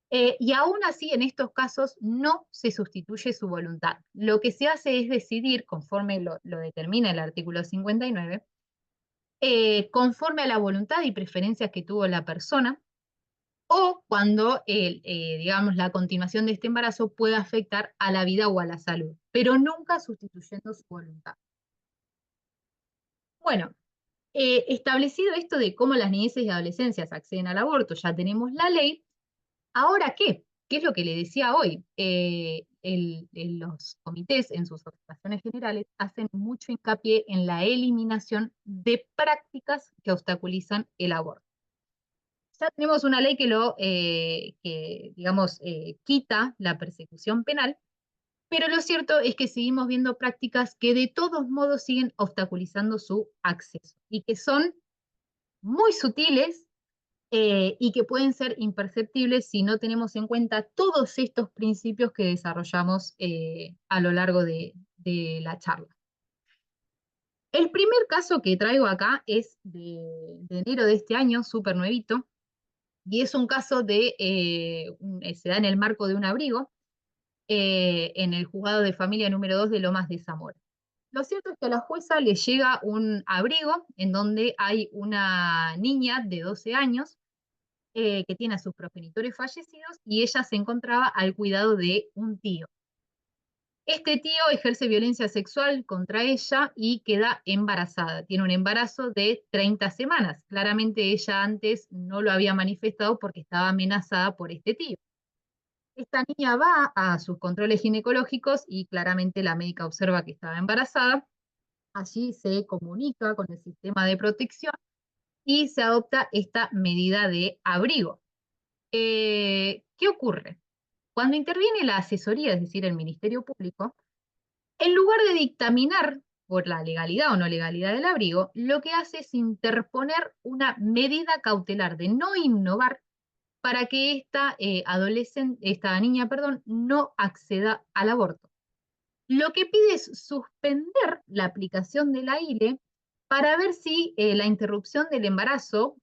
Y aún así, en estos casos, no se sustituye su voluntad. Lo que se hace es decidir, conforme lo determina el artículo 59, conforme a la voluntad y preferencias que tuvo la persona, o cuando, digamos, la continuación de este embarazo pueda afectar a la vida o a la salud, pero nunca sustituyendo su voluntad. Bueno, establecido esto de cómo las niñeces y adolescencias acceden al aborto, ya tenemos la ley. ¿Ahora qué? ¿Qué es lo que le decía hoy? Los comités en sus observaciones generales hacen mucho hincapié en la eliminación de prácticas que obstaculizan el aborto. Ya tenemos una ley que digamos, quita la persecución penal, pero lo cierto es que seguimos viendo prácticas que de todos modos siguen obstaculizando su acceso y que son muy sutiles, y que pueden ser imperceptibles si no tenemos en cuenta todos estos principios que desarrollamos a lo largo de la charla. El primer caso que traigo acá es de enero de este año, súper nuevito, y es un caso se da en el marco de un abrigo en el juzgado de familia número 2 de Lomas de Zamora. Lo cierto es que a la jueza le llega un abrigo en donde hay una niña de 12 años que tiene a sus progenitores fallecidos y ella se encontraba al cuidado de un tío. Este tío ejerce violencia sexual contra ella y queda embarazada. Tiene un embarazo de 30 semanas. Claramente ella antes no lo había manifestado porque estaba amenazada por este tío. Esta niña va a sus controles ginecológicos y claramente la médica observa que estaba embarazada. Allí se comunica con el sistema de protección y se adopta esta medida de abrigo. ¿Qué ocurre? Cuando interviene la asesoría, es decir, el Ministerio Público, en lugar de dictaminar por la legalidad o no legalidad del abrigo, lo que hace es interponer una medida cautelar de no innovar para que esta niña, perdón, no acceda al aborto. Lo que pide es suspender la aplicación de la ILE para ver si la interrupción del embarazo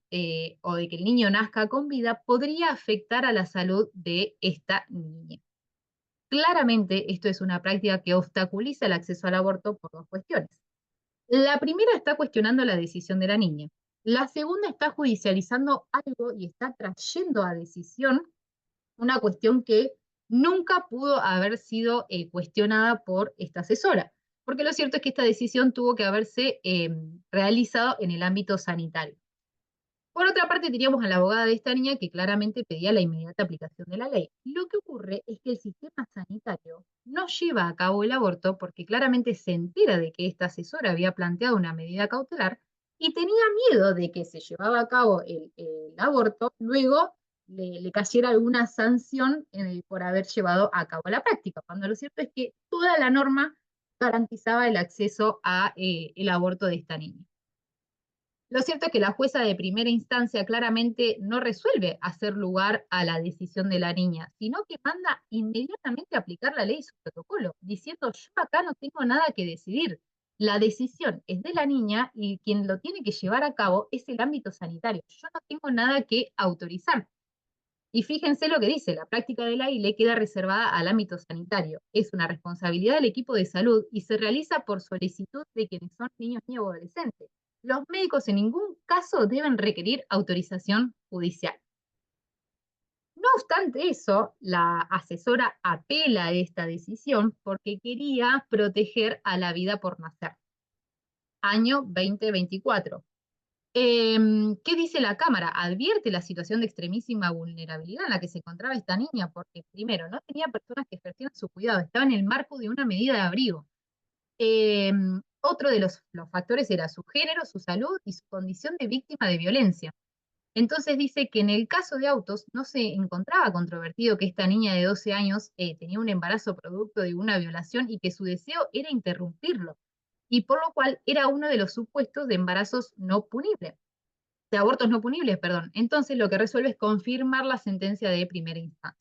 o de que el niño nazca con vida podría afectar a la salud de esta niña. Claramente, esto es una práctica que obstaculiza el acceso al aborto por dos cuestiones. La primera está cuestionando la decisión de la niña. La segunda está judicializando algo y está trayendo a decisión una cuestión que nunca pudo haber sido cuestionada por esta asesora. Porque lo cierto es que esta decisión tuvo que haberse realizado en el ámbito sanitario. Por otra parte, teníamos a la abogada de esta niña que claramente pedía la inmediata aplicación de la ley. Lo que ocurre es que el sistema sanitario no lleva a cabo el aborto porque claramente se entera de que esta asesora había planteado una medida cautelar y tenía miedo de que se llevaba a cabo el aborto, luego le cayera alguna sanción por haber llevado a cabo la práctica, cuando lo cierto es que toda la norma garantizaba el acceso a el aborto de esta niña. Lo cierto es que la jueza de primera instancia claramente no resuelve hacer lugar a la decisión de la niña, sino que manda inmediatamente a aplicar la ley y su protocolo, diciendo yo acá no tengo nada que decidir. La decisión es de la niña y quien lo tiene que llevar a cabo es el ámbito sanitario. Yo no tengo nada que autorizar. Y fíjense lo que dice, la práctica de la ILE queda reservada al ámbito sanitario. Es una responsabilidad del equipo de salud y se realiza por solicitud de quienes son niños, niñas o adolescentes. Los médicos en ningún caso deben requerir autorización judicial. No obstante eso, la asesora apela a esta decisión porque quería proteger a la vida por nacer. Año 2024. ¿Qué dice la Cámara? Advierte la situación de extremísima vulnerabilidad en la que se encontraba esta niña, porque primero, no tenía personas que ejercieran su cuidado, estaba en el marco de una medida de abrigo. Otro de los factores era su género, su salud y su condición de víctima de violencia. Entonces dice que en el caso de Autos no se encontraba controvertido que esta niña de 12 años tenía un embarazo producto de una violación y que su deseo era interrumpirlo, y por lo cual era uno de los supuestos de embarazos no punibles, de abortos no punibles, perdón. Entonces lo que resuelve es confirmar la sentencia de primera instancia.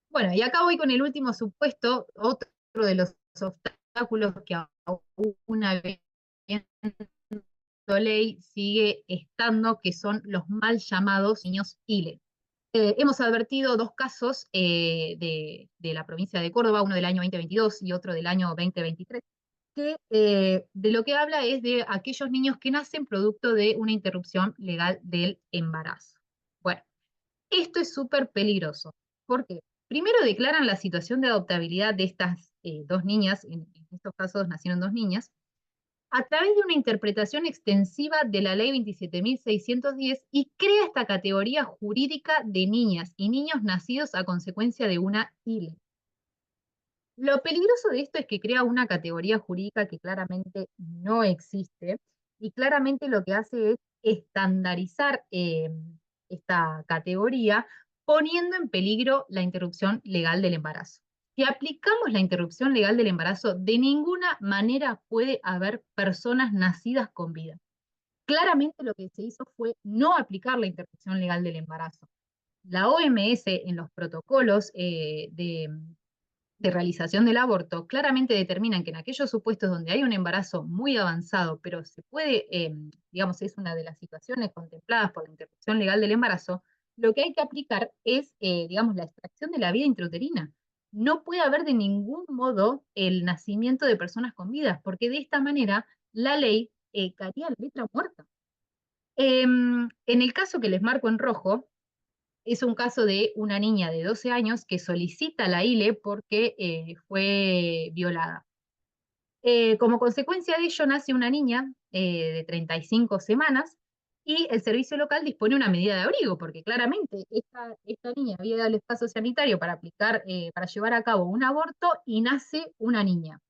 Bueno, y acá voy con el último supuesto, otro de los obstáculos que aún una vez ley sigue estando, que son los mal llamados niños ILE. Hemos advertido dos casos de la provincia de Córdoba, uno del año 2022 y otro del año 2023, que de lo que habla es de aquellos niños que nacen producto de una interrupción legal del embarazo. Bueno, esto es súper peligroso. ¿Por qué? Primero declaran la situación de adoptabilidad de estas dos niñas, en estos casos nacieron dos niñas, a través de una interpretación extensiva de la ley 27.610 y crea esta categoría jurídica de niñas y niños nacidos a consecuencia de una ILE. Lo peligroso de esto es que crea una categoría jurídica que claramente no existe y claramente lo que hace es estandarizar esta categoría poniendo en peligro la interrupción legal del embarazo. Si aplicamos la interrupción legal del embarazo, de ninguna manera puede haber personas nacidas con vida. Claramente lo que se hizo fue no aplicar la interrupción legal del embarazo. La OMS en los protocolos de realización del aborto claramente determinan que en aquellos supuestos donde hay un embarazo muy avanzado, pero se puede, digamos, es una de las situaciones contempladas por la interrupción legal del embarazo, lo que hay que aplicar es, digamos, la extracción de la vida intrauterina. No puede haber de ningún modo el nacimiento de personas con vidas, porque de esta manera la ley caería a la letra muerta. En el caso que les marco en rojo, es un caso de una niña de 12 años que solicita la ILE porque fue violada. Como consecuencia de ello nace una niña de 35 semanas y el servicio local dispone una medida de abrigo, porque claramente esta niña había dado el espacio sanitario para aplicar, para llevar a cabo un aborto y nace una niña.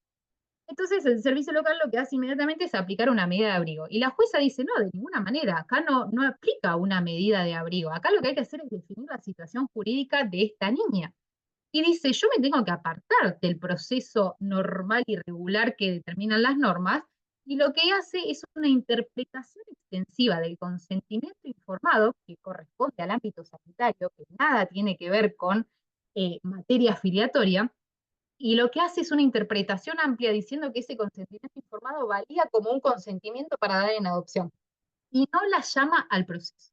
Entonces el servicio local lo que hace inmediatamente es aplicar una medida de abrigo. Y la jueza dice, no, de ninguna manera, acá no aplica una medida de abrigo. Acá lo que hay que hacer es definir la situación jurídica de esta niña. Y dice, yo me tengo que apartar del proceso normal y regular que determinan las normas, y lo que hace es una interpretación extensiva del consentimiento informado, que corresponde al ámbito sanitario, que nada tiene que ver con materia filiatoria, y lo que hace es una interpretación amplia diciendo que ese consentimiento informado valía como un consentimiento para dar en adopción, y no la llama al proceso,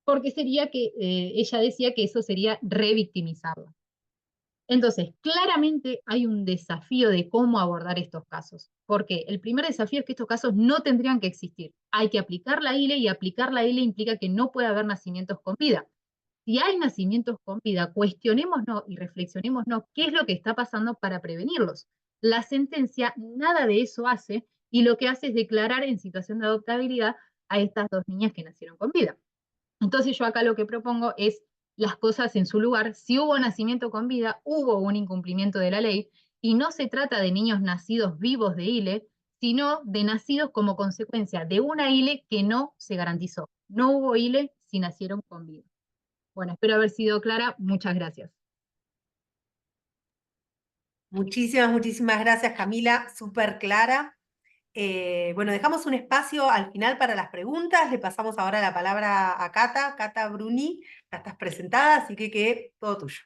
porque sería que ella decía que eso sería revictimizarla. Entonces, claramente hay un desafío de cómo abordar estos casos. Porque el primer desafío es que estos casos no tendrían que existir. Hay que aplicar la ILE y aplicar la ILE implica que no puede haber nacimientos con vida. Si hay nacimientos con vida, cuestionémonos y reflexionémonos qué es lo que está pasando para prevenirlos. La sentencia nada de eso hace y lo que hace es declarar en situación de adoptabilidad a estas dos niñas que nacieron con vida. Entonces yo acá lo que propongo es las cosas en su lugar. Si hubo nacimiento con vida, hubo un incumplimiento de la ley y no se trata de niños nacidos vivos de ILE, sino de nacidos como consecuencia de una ILE que no se garantizó. No hubo ILE si nacieron con vida. Bueno, espero haber sido clara. Muchas gracias. Muchísimas gracias, Camila, súper clara. Bueno, dejamos un espacio al final para las preguntas. Le pasamos ahora la palabra a Cata Bruni. Ya estás presentada, así que todo tuyo.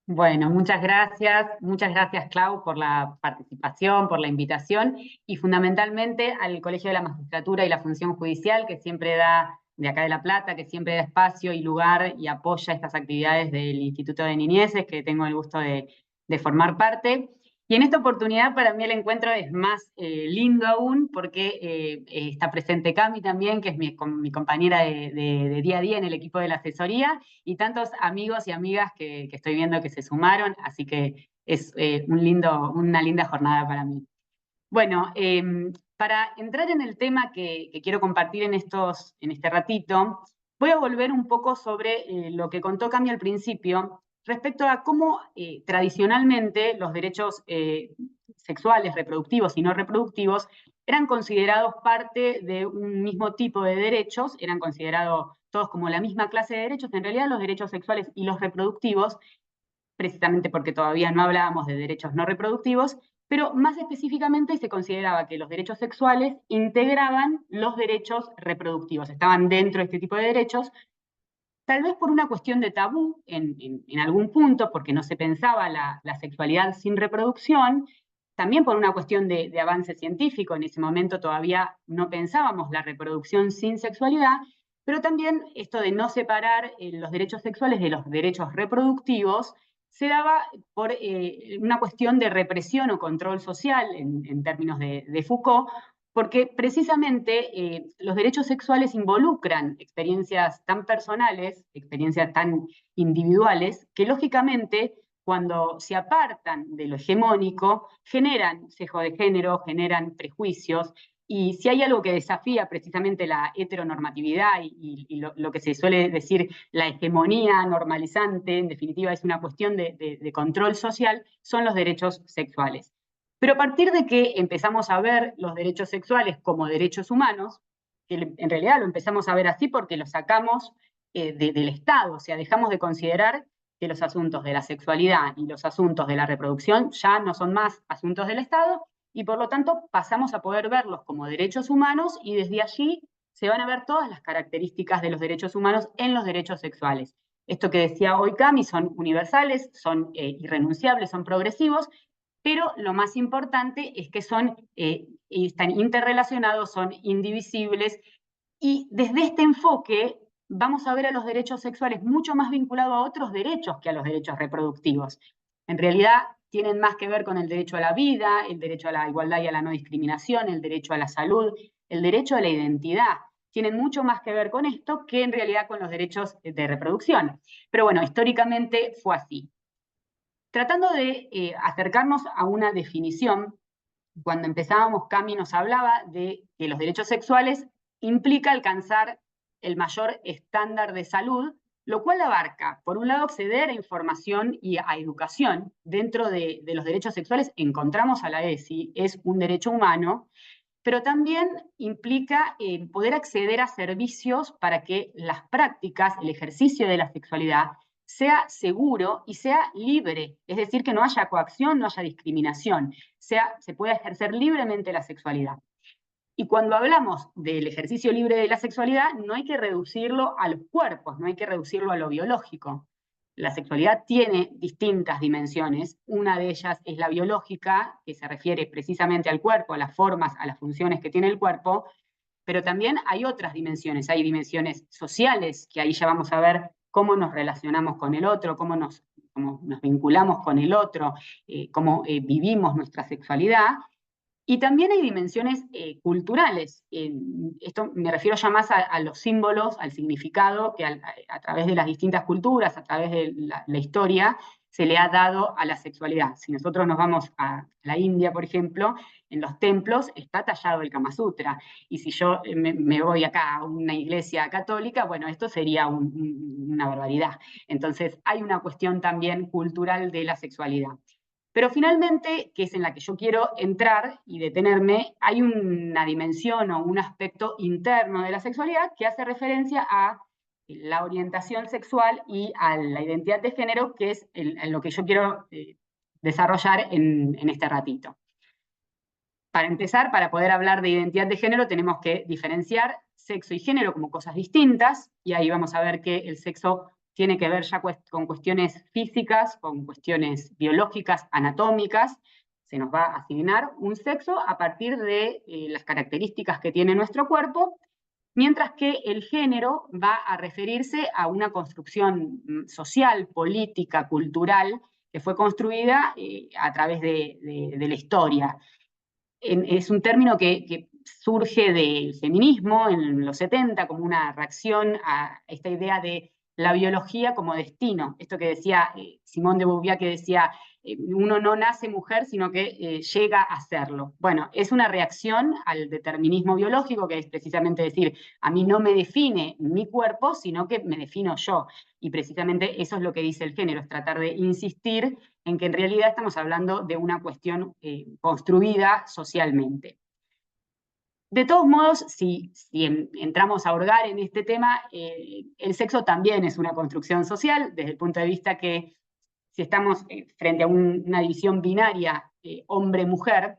Bueno, muchas gracias Clau por la participación, por la invitación y fundamentalmente al Colegio de la Magistratura y la Función Judicial que siempre da, de acá de La Plata, que siempre da espacio y lugar y apoya estas actividades del Instituto de Niñeces que tengo el gusto de formar parte. Y en esta oportunidad para mí el encuentro es más lindo aún porque está presente Cami también, que es mi compañera de día a día en el equipo de la asesoría, y tantos amigos y amigas que estoy viendo que se sumaron, así que es una linda jornada para mí. Bueno, para entrar en el tema que quiero compartir en este ratito, voy a volver un poco sobre lo que contó Cami al principio respecto a cómo tradicionalmente los derechos sexuales, reproductivos y no reproductivos eran considerados parte de un mismo tipo de derechos, eran considerados todos como la misma clase de derechos. En realidad los derechos sexuales y los reproductivos, precisamente porque todavía no hablábamos de derechos no reproductivos, pero más específicamente se consideraba que los derechos sexuales integraban los derechos reproductivos, estaban dentro de este tipo de derechos, tal vez por una cuestión de tabú en algún punto, porque no se pensaba la sexualidad sin reproducción, también por una cuestión de avance científico, en ese momento todavía no pensábamos la reproducción sin sexualidad, pero también esto de no separar los derechos sexuales de los derechos reproductivos se daba por una cuestión de represión o control social en términos de Foucault, porque precisamente los derechos sexuales involucran experiencias tan personales, experiencias tan individuales, que lógicamente cuando se apartan de lo hegemónico, generan sesgo de género, generan prejuicios, y si hay algo que desafía precisamente la heteronormatividad y lo que se suele decir la hegemonía normalizante, en definitiva es una cuestión de control social, son los derechos sexuales. Pero a partir de que empezamos a ver los derechos sexuales como derechos humanos, que en realidad lo empezamos a ver así porque los sacamos del Estado, o sea, dejamos de considerar que los asuntos de la sexualidad y los asuntos de la reproducción ya no son más asuntos del Estado y por lo tanto pasamos a poder verlos como derechos humanos y desde allí se van a ver todas las características de los derechos humanos en los derechos sexuales. Esto que decía hoy Cami son universales, son irrenunciables, son progresivos, pero lo más importante es que están interrelacionados, son indivisibles, y desde este enfoque vamos a ver a los derechos sexuales mucho más vinculados a otros derechos que a los derechos reproductivos. En realidad tienen más que ver con el derecho a la vida, el derecho a la igualdad y a la no discriminación, el derecho a la salud, el derecho a la identidad. Tienen mucho más que ver con esto que en realidad con los derechos de reproducción. Pero bueno, históricamente fue así. Tratando de acercarnos a una definición, cuando empezábamos, Cami nos hablaba de que los derechos sexuales implica alcanzar el mayor estándar de salud lo cual abarca, por un lado, acceder a información y a educación. Dentro de los derechos sexuales encontramos a la ESI, es un derecho humano, pero también implica poder acceder a servicios para que las prácticas, el ejercicio de la sexualidad, sea seguro y sea libre, es decir, que no haya coacción, no haya discriminación, se pueda ejercer libremente la sexualidad. Y cuando hablamos del ejercicio libre de la sexualidad, no hay que reducirlo a los cuerpos, no hay que reducirlo a lo biológico. La sexualidad tiene distintas dimensiones. Una de ellas es la biológica, que se refiere precisamente al cuerpo, a las formas, a las funciones que tiene el cuerpo, pero también hay otras dimensiones. Hay dimensiones sociales, que ahí ya vamos a ver cómo nos relacionamos con el otro, cómo nos vinculamos con el otro, cómo vivimos nuestra sexualidad. Y también hay dimensiones culturales. Esto me refiero ya más a los símbolos, al significado que a través de las distintas culturas, a través de la historia, se le ha dado a la sexualidad. Si nosotros nos vamos a la India, por ejemplo, en los templos está tallado el Kama Sutra. Y si yo me voy acá a una iglesia católica, bueno, esto sería una barbaridad. Entonces hay una cuestión también cultural de la sexualidad. Pero finalmente, que es en la que yo quiero entrar y detenerme, hay una dimensión o un aspecto interno de la sexualidad que hace referencia a la orientación sexual y a la identidad de género, que es en lo que yo quiero desarrollar en este ratito. Para empezar, para poder hablar de identidad de género, tenemos que diferenciar sexo y género como cosas distintas, y ahí vamos a ver que el sexo tiene que ver ya con cuestiones físicas, con cuestiones biológicas, anatómicas. Se nos va a asignar un sexo a partir de las características que tiene nuestro cuerpo, mientras que el género va a referirse a una construcción social, política, cultural, que fue construida a través de la historia. Es un término que surge del feminismo en los 70 como una reacción a esta idea de la biología como destino. Esto que decía Simone de Beauvoir, que decía, uno no nace mujer, sino que llega a serlo. Bueno, es una reacción al determinismo biológico, que es precisamente decir, a mí no me define mi cuerpo, sino que me defino yo. Y precisamente eso es lo que dice el género, es tratar de insistir en que en realidad estamos hablando de una cuestión construida socialmente. De todos modos, si entramos a hurgar en este tema, el sexo también es una construcción social, desde el punto de vista que si estamos frente a una división binaria hombre-mujer,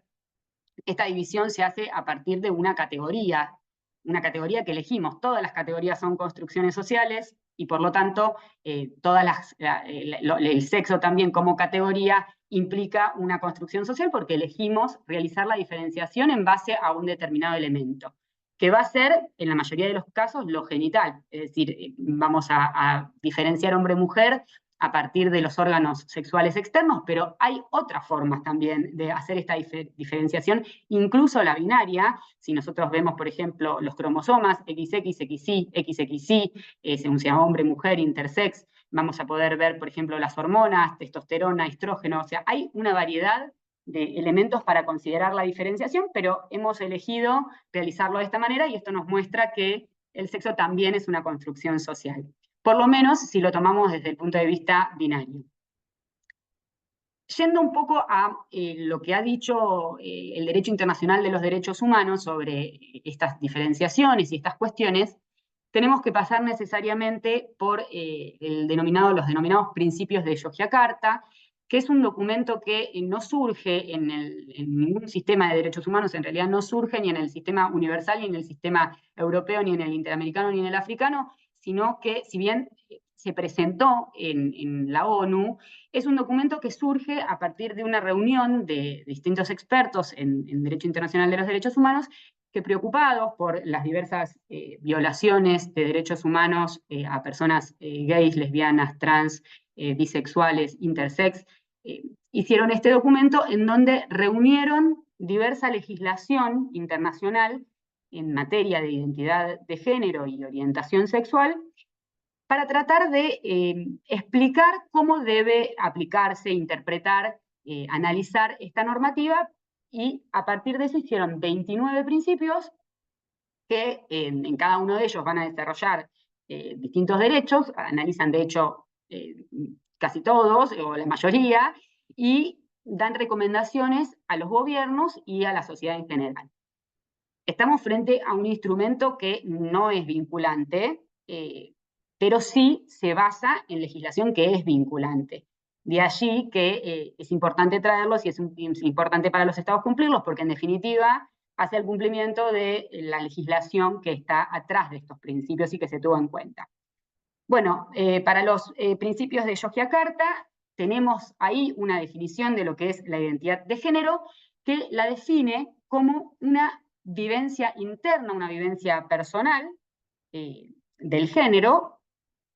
esta división se hace a partir de una categoría que elegimos. Todas las categorías son construcciones sociales y por lo tanto el sexo también como categoría implica una construcción social porque elegimos realizar la diferenciación en base a un determinado elemento, que va a ser, en la mayoría de los casos, lo genital. Es decir, vamos a diferenciar hombre-mujer a partir de los órganos sexuales externos, pero hay otras formas también de hacer esta diferenciación, incluso la binaria. Si nosotros vemos, por ejemplo, los cromosomas XX, XY, XXY, según sea hombre, mujer, intersex, vamos a poder ver, por ejemplo, las hormonas, testosterona, estrógeno, o sea, hay una variedad de elementos para considerar la diferenciación, pero hemos elegido realizarlo de esta manera y esto nos muestra que el sexo también es una construcción social. Por lo menos si lo tomamos desde el punto de vista binario. Yendo un poco a lo que ha dicho el derecho internacional de los derechos humanos sobre estas diferenciaciones y estas cuestiones, tenemos que pasar necesariamente por los denominados principios de Yogyakarta, que es un documento que no surge en ningún sistema de derechos humanos, en realidad no surge ni en el sistema universal, ni en el sistema europeo, ni en el interamericano, ni en el africano, sino que si bien se presentó en la ONU, es un documento que surge a partir de una reunión de distintos expertos en Derecho Internacional de los Derechos Humanos que, preocupados por las diversas violaciones de derechos humanos a personas gays, lesbianas, trans, bisexuales, intersex, hicieron este documento en donde reunieron diversa legislación internacional en materia de identidad de género y orientación sexual para tratar de explicar cómo debe aplicarse, interpretar, analizar esta normativa, y a partir de eso hicieron 29 principios que en cada uno de ellos van a desarrollar distintos derechos, analizan de hecho casi todos, o la mayoría, y dan recomendaciones a los gobiernos y a la sociedad en general. Estamos frente a un instrumento que no es vinculante, pero sí se basa en legislación que es vinculante. De allí que es importante traerlos y es importante para los estados cumplirlos, porque en definitiva hace el cumplimiento de la legislación que está atrás de estos principios y que se tuvo en cuenta. Bueno, para los principios de Yogyakarta tenemos ahí una definición de lo que es la identidad de género, que la define como una vivencia interna, una vivencia personal del género,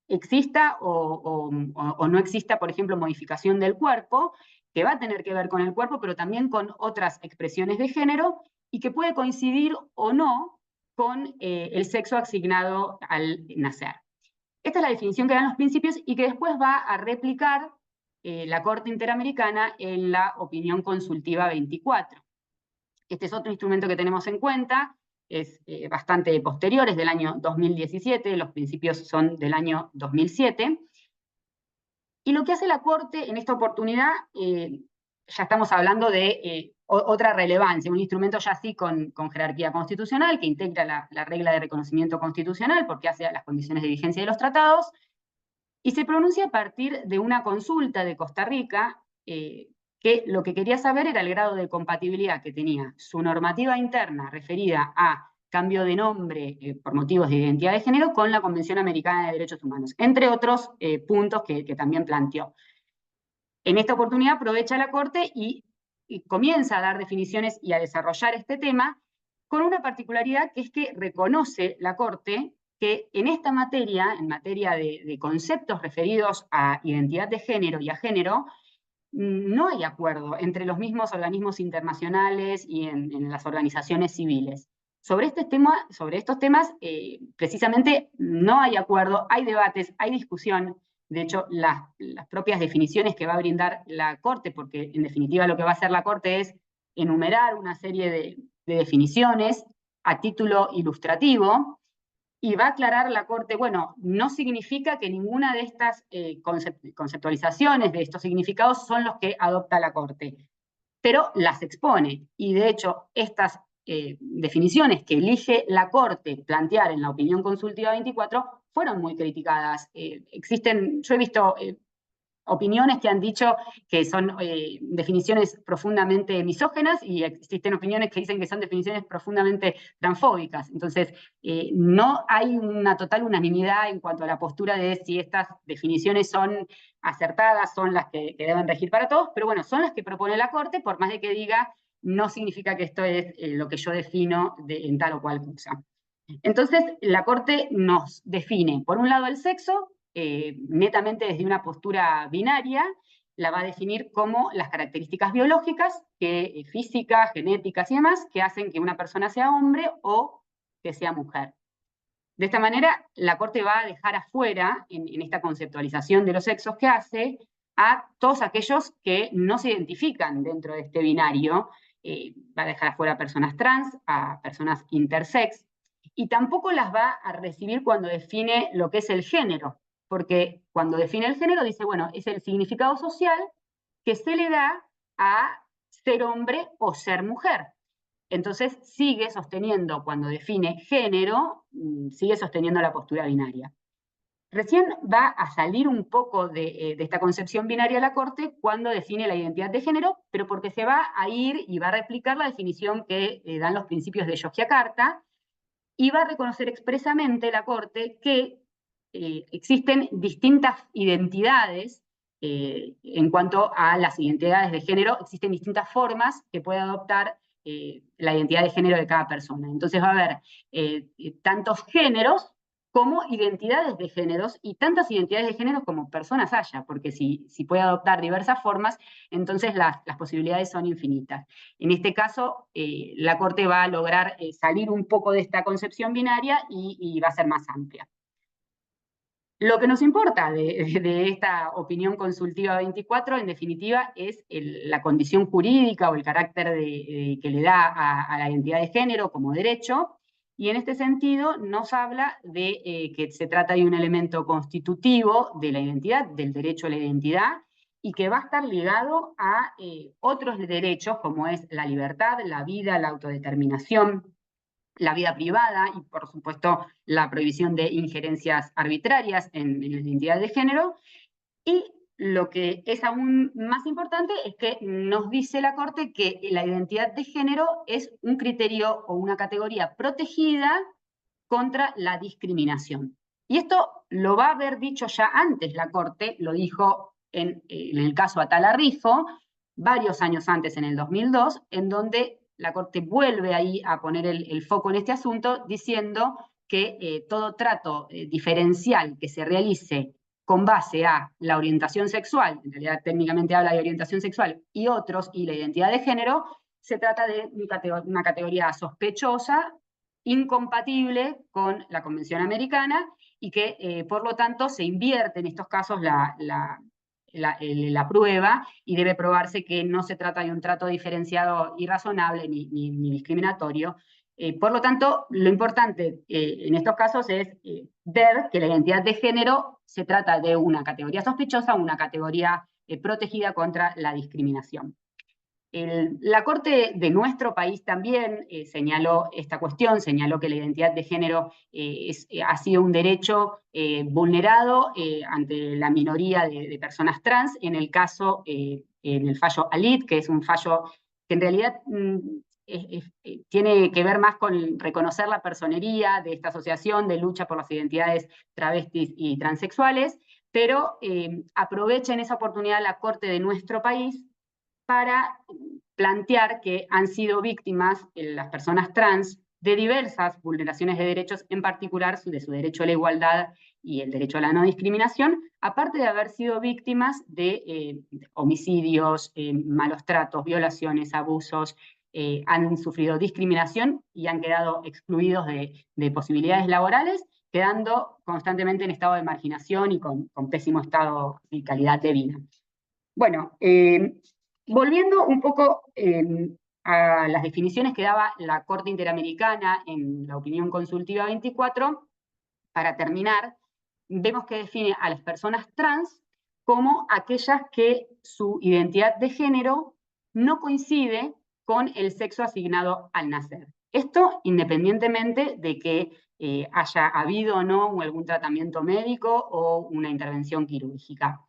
exista o no exista, por ejemplo, modificación del cuerpo, que va a tener que ver con el cuerpo, pero también con otras expresiones de género, y que puede coincidir o no con el sexo asignado al nacer. Esta es la definición que dan los principios y que después va a replicar la Corte Interamericana en la opinión consultiva 24. Este es otro instrumento que tenemos en cuenta, es bastante posterior, es del año 2017, los principios son del año 2007. Y lo que hace la Corte en esta oportunidad, ya estamos hablando de otra relevancia, un instrumento ya sí con jerarquía constitucional, que integra la regla de reconocimiento constitucional, porque hace a las condiciones de vigencia de los tratados, y se pronuncia a partir de una consulta de Costa Rica, que lo que quería saber era el grado de compatibilidad que tenía su normativa interna referida a cambio de nombre por motivos de identidad de género con la Convención Americana de Derechos Humanos, entre otros puntos que también planteó. En esta oportunidad aprovecha la Corte y comienza a dar definiciones y a desarrollar este tema con una particularidad, que es que reconoce la Corte que en esta materia, en materia de conceptos referidos a identidad de género y a género, no hay acuerdo entre los mismos organismos internacionales y en las organizaciones civiles. Sobre estos temas, precisamente no hay acuerdo, hay debates, hay discusión. De hecho, las propias definiciones que va a brindar la Corte, porque en definitiva lo que va a hacer la Corte es enumerar una serie de definiciones a título ilustrativo, y va a aclarar la Corte, bueno, no significa que ninguna de estas conceptualizaciones, de estos significados, son los que adopta la Corte, pero las expone. Y de hecho, estas definiciones que elige la Corte plantear en la opinión consultiva 24 fueron muy criticadas. Yo he visto opiniones que han dicho que son definiciones profundamente misógenas, y existen opiniones que dicen que son definiciones profundamente transfóbicas. Entonces, no hay una total unanimidad en cuanto a la postura de si estas definiciones son acertadas, son las que deben regir para todos, pero bueno, son las que propone la Corte, por más de que diga, no significa que esto es lo que yo defino en tal o cual cosa. Entonces, la Corte nos define, por un lado, el sexo, netamente desde una postura binaria, la va a definir como las características biológicas, físicas, genéticas y demás, que hacen que una persona sea hombre o que sea mujer. De esta manera, la Corte va a dejar afuera, en esta conceptualización de los sexos que hace, a todos aquellos que no se identifican dentro de este binario. Va a dejar afuera a personas trans, a personas intersex, y tampoco las va a recibir cuando define lo que es el género, porque cuando define el género dice, bueno, es el significado social que se le da a ser hombre o ser mujer. Entonces sigue sosteniendo, cuando define género, sigue sosteniendo la postura binaria. Recién va a salir un poco de esta concepción binaria la Corte cuando define la identidad de género, pero porque se va a ir y va a replicar la definición que dan los principios de Yogyakarta, y va a reconocer expresamente la Corte que existen distintas identidades en cuanto a las identidades de género, existen distintas formas que puede adoptar la identidad de género de cada persona. Entonces va a haber tantos géneros como identidades de géneros, y tantas identidades de género como personas haya, porque si puede adoptar diversas formas, entonces las posibilidades son infinitas. En este caso, la Corte va a lograr salir un poco de esta concepción binaria y va a ser más amplia. Lo que nos importa de esta opinión consultiva 24, en definitiva, es la condición jurídica o el carácter que le da a la identidad de género como derecho, y en este sentido nos habla de que se trata de un elemento constitutivo de la identidad, del derecho a la identidad, y que va a estar ligado a otros derechos, como es la libertad, la vida, la autodeterminación, la vida privada y, por supuesto, la prohibición de injerencias arbitrarias en la identidad de género. Y lo que es aún más importante es que nos dice la Corte que la identidad de género es un criterio o una categoría protegida contra la discriminación. Y esto lo va a haber dicho ya antes la Corte, lo dijo en el caso Atala Rifo, varios años antes, en el 2002, en donde la Corte vuelve ahí a poner el foco en este asunto, diciendo que todo trato diferencial que se realice con base a la orientación sexual, en realidad técnicamente habla de orientación sexual, y otros, y la identidad de género, se trata de una categoría sospechosa, incompatible con la Convención Americana, y que por lo tanto se invierte en estos casos la prueba, y debe probarse que no se trata de un trato diferenciado irrazonable ni discriminatorio. Por lo tanto, lo importante en estos casos es ver que la identidad de género se trata de una categoría sospechosa, una categoría protegida contra la discriminación. La Corte de nuestro país también señaló esta cuestión, señaló que la identidad de género ha sido un derecho vulnerado ante la minoría de personas trans, en el caso, en el fallo Alit, que es un fallo que en realidad tiene que ver más con reconocer la personería de esta asociación de lucha por las identidades travestis y transexuales, pero aprovecha en esa oportunidad la Corte de nuestro país para plantear que han sido víctimas las personas trans de diversas vulneraciones de derechos, en particular de su derecho a la igualdad y el derecho a la no discriminación, aparte de haber sido víctimas de homicidios, malos tratos, violaciones, abusos, han sufrido discriminación y han quedado excluidos de posibilidades laborales, quedando constantemente en estado de marginación y con pésimo estado y calidad de vida. Bueno, volviendo un poco a las definiciones que daba la Corte Interamericana en la opinión consultiva 24, para terminar, vemos que define a las personas trans como aquellas que su identidad de género no coincide con el sexo asignado al nacer. Esto independientemente de que haya habido o no algún tratamiento médico o una intervención quirúrgica.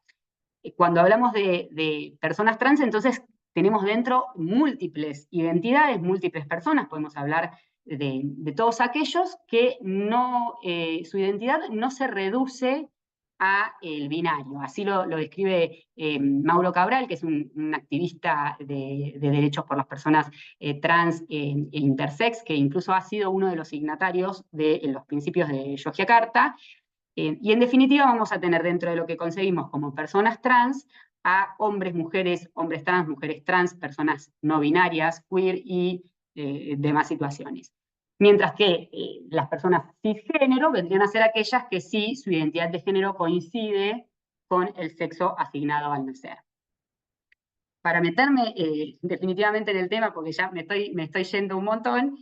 Cuando hablamos de personas trans, entonces tenemos dentro múltiples identidades, múltiples personas, podemos hablar de todos aquellos que su identidad no se reduce a el binario. Así lo describe Mauro Cabral, que es un activista de derechos por las personas trans e intersex, que incluso ha sido uno de los signatarios de los principios de Yogyakarta. Y en definitiva vamos a tener dentro de lo que concebimos como personas trans a hombres, mujeres trans, personas no binarias, queer y demás situaciones. Mientras que las personas cisgénero vendrían a ser aquellas que sí su identidad de género coincide con el sexo asignado al nacer. Para meterme definitivamente en el tema, porque ya me estoy yendo un montón,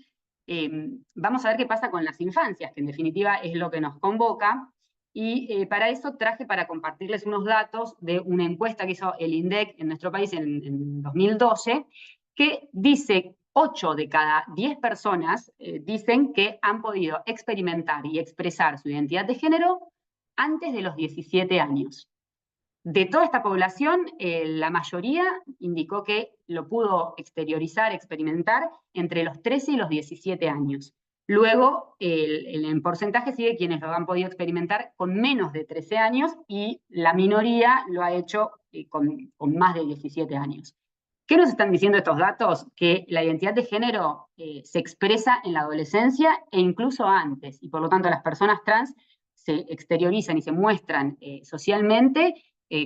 vamos a ver qué pasa con las infancias, que en definitiva es lo que nos convoca. Y para eso traje para compartirles unos datos de una encuesta que hizo el INDEC en nuestro país en 2012, que dice 8 de cada 10 personas dicen que han podido experimentar y expresar su identidad de género antes de los 17 años. De toda esta población, la mayoría indicó que lo pudo exteriorizar, experimentar entre los 13 y los 17 años. Luego, en porcentaje sigue quienes lo han podido experimentar con menos de 13 años y la minoría lo ha hecho con más de 17 años. ¿Qué nos están diciendo estos datos? Que la identidad de género se expresa en la adolescencia e incluso antes, y por lo tanto las personas trans se exteriorizan y se muestran socialmente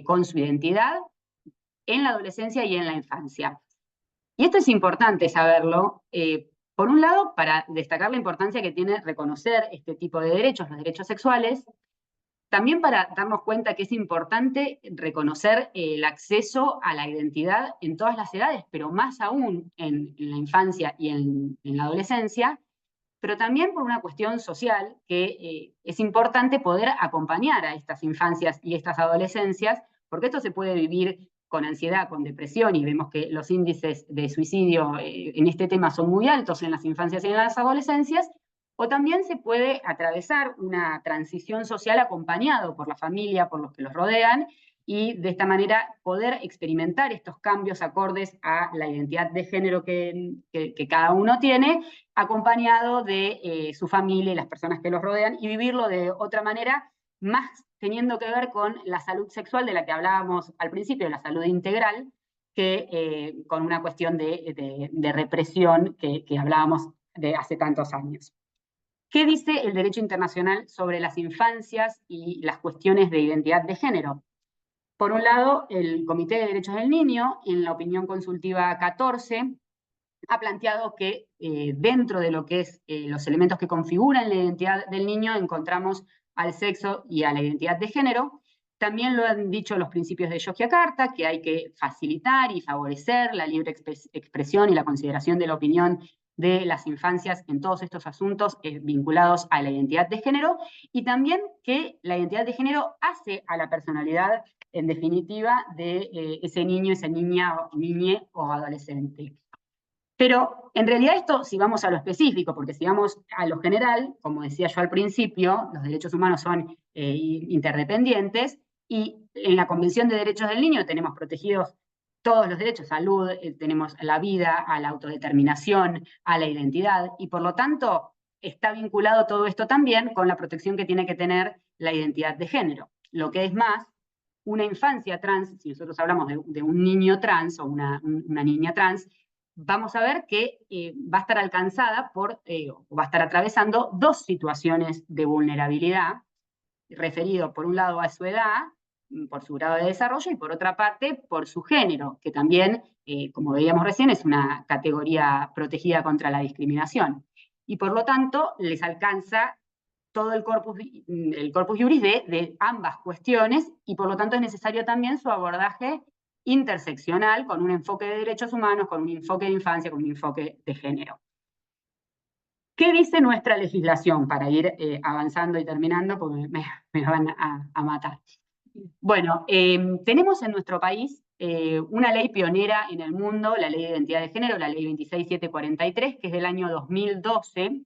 con su identidad en la adolescencia y en la infancia. Y esto es importante saberlo, por un lado, para destacar la importancia que tiene reconocer este tipo de derechos, los derechos sexuales, también para darnos cuenta que es importante reconocer el acceso a la identidad en todas las edades, pero más aún en la infancia y en la adolescencia, pero también por una cuestión social que es importante poder acompañar a estas infancias y estas adolescencias, porque esto se puede vivir con ansiedad, con depresión, y vemos que los índices de suicidio en este tema son muy altos en las infancias y en las adolescencias, o también se puede atravesar una transición social acompañado por la familia, por los que los rodean, y de esta manera poder experimentar estos cambios acordes a la identidad de género que cada uno tiene, acompañado de su familia y las personas que los rodean, y vivirlo de otra manera, más teniendo que ver con la salud sexual de la que hablábamos al principio, la salud integral, que con una cuestión de represión que hablábamos de hace tantos años. ¿Qué dice el derecho internacional sobre las infancias y las cuestiones de identidad de género? Por un lado, el Comité de Derechos del Niño, en la opinión consultiva 14, ha planteado que dentro de lo que es los elementos que configuran la identidad del niño encontramos al sexo y a la identidad de género. También lo han dicho los principios de Yogyakarta, que hay que facilitar y favorecer la libre expresión y la consideración de la opinión de las infancias en todos estos asuntos vinculados a la identidad de género, y también que la identidad de género hace a la personalidad, en definitiva, de ese niño, esa niña, niñe o adolescente. Pero en realidad esto, si vamos a lo específico, porque si vamos a lo general, como decía yo al principio, los derechos humanos son interdependientes, y en la Convención de Derechos del Niño tenemos protegidos todos los derechos: salud, tenemos la vida, a la autodeterminación, a la identidad, y por lo tanto está vinculado todo esto también con la protección que tiene que tener la identidad de género. Lo que es más, una infancia trans, si nosotros hablamos de un niño trans o una niña trans, vamos a ver que va a estar alcanzada por, o va a estar atravesando dos situaciones de vulnerabilidad, referido por un lado a su edad, por su grado de desarrollo, y por otra parte por su género, que también, como veíamos recién, es una categoría protegida contra la discriminación. Y por lo tanto, les alcanza todo el corpus juris de ambas cuestiones, y por lo tanto es necesario también su abordaje interseccional, con un enfoque de derechos humanos, con un enfoque de infancia, con un enfoque de género. ¿Qué dice nuestra legislación? Para ir avanzando y terminando, porque me van a matar. Bueno, tenemos en nuestro país una ley pionera en el mundo, la Ley de Identidad de Género, la Ley 26743, que es del año 2012,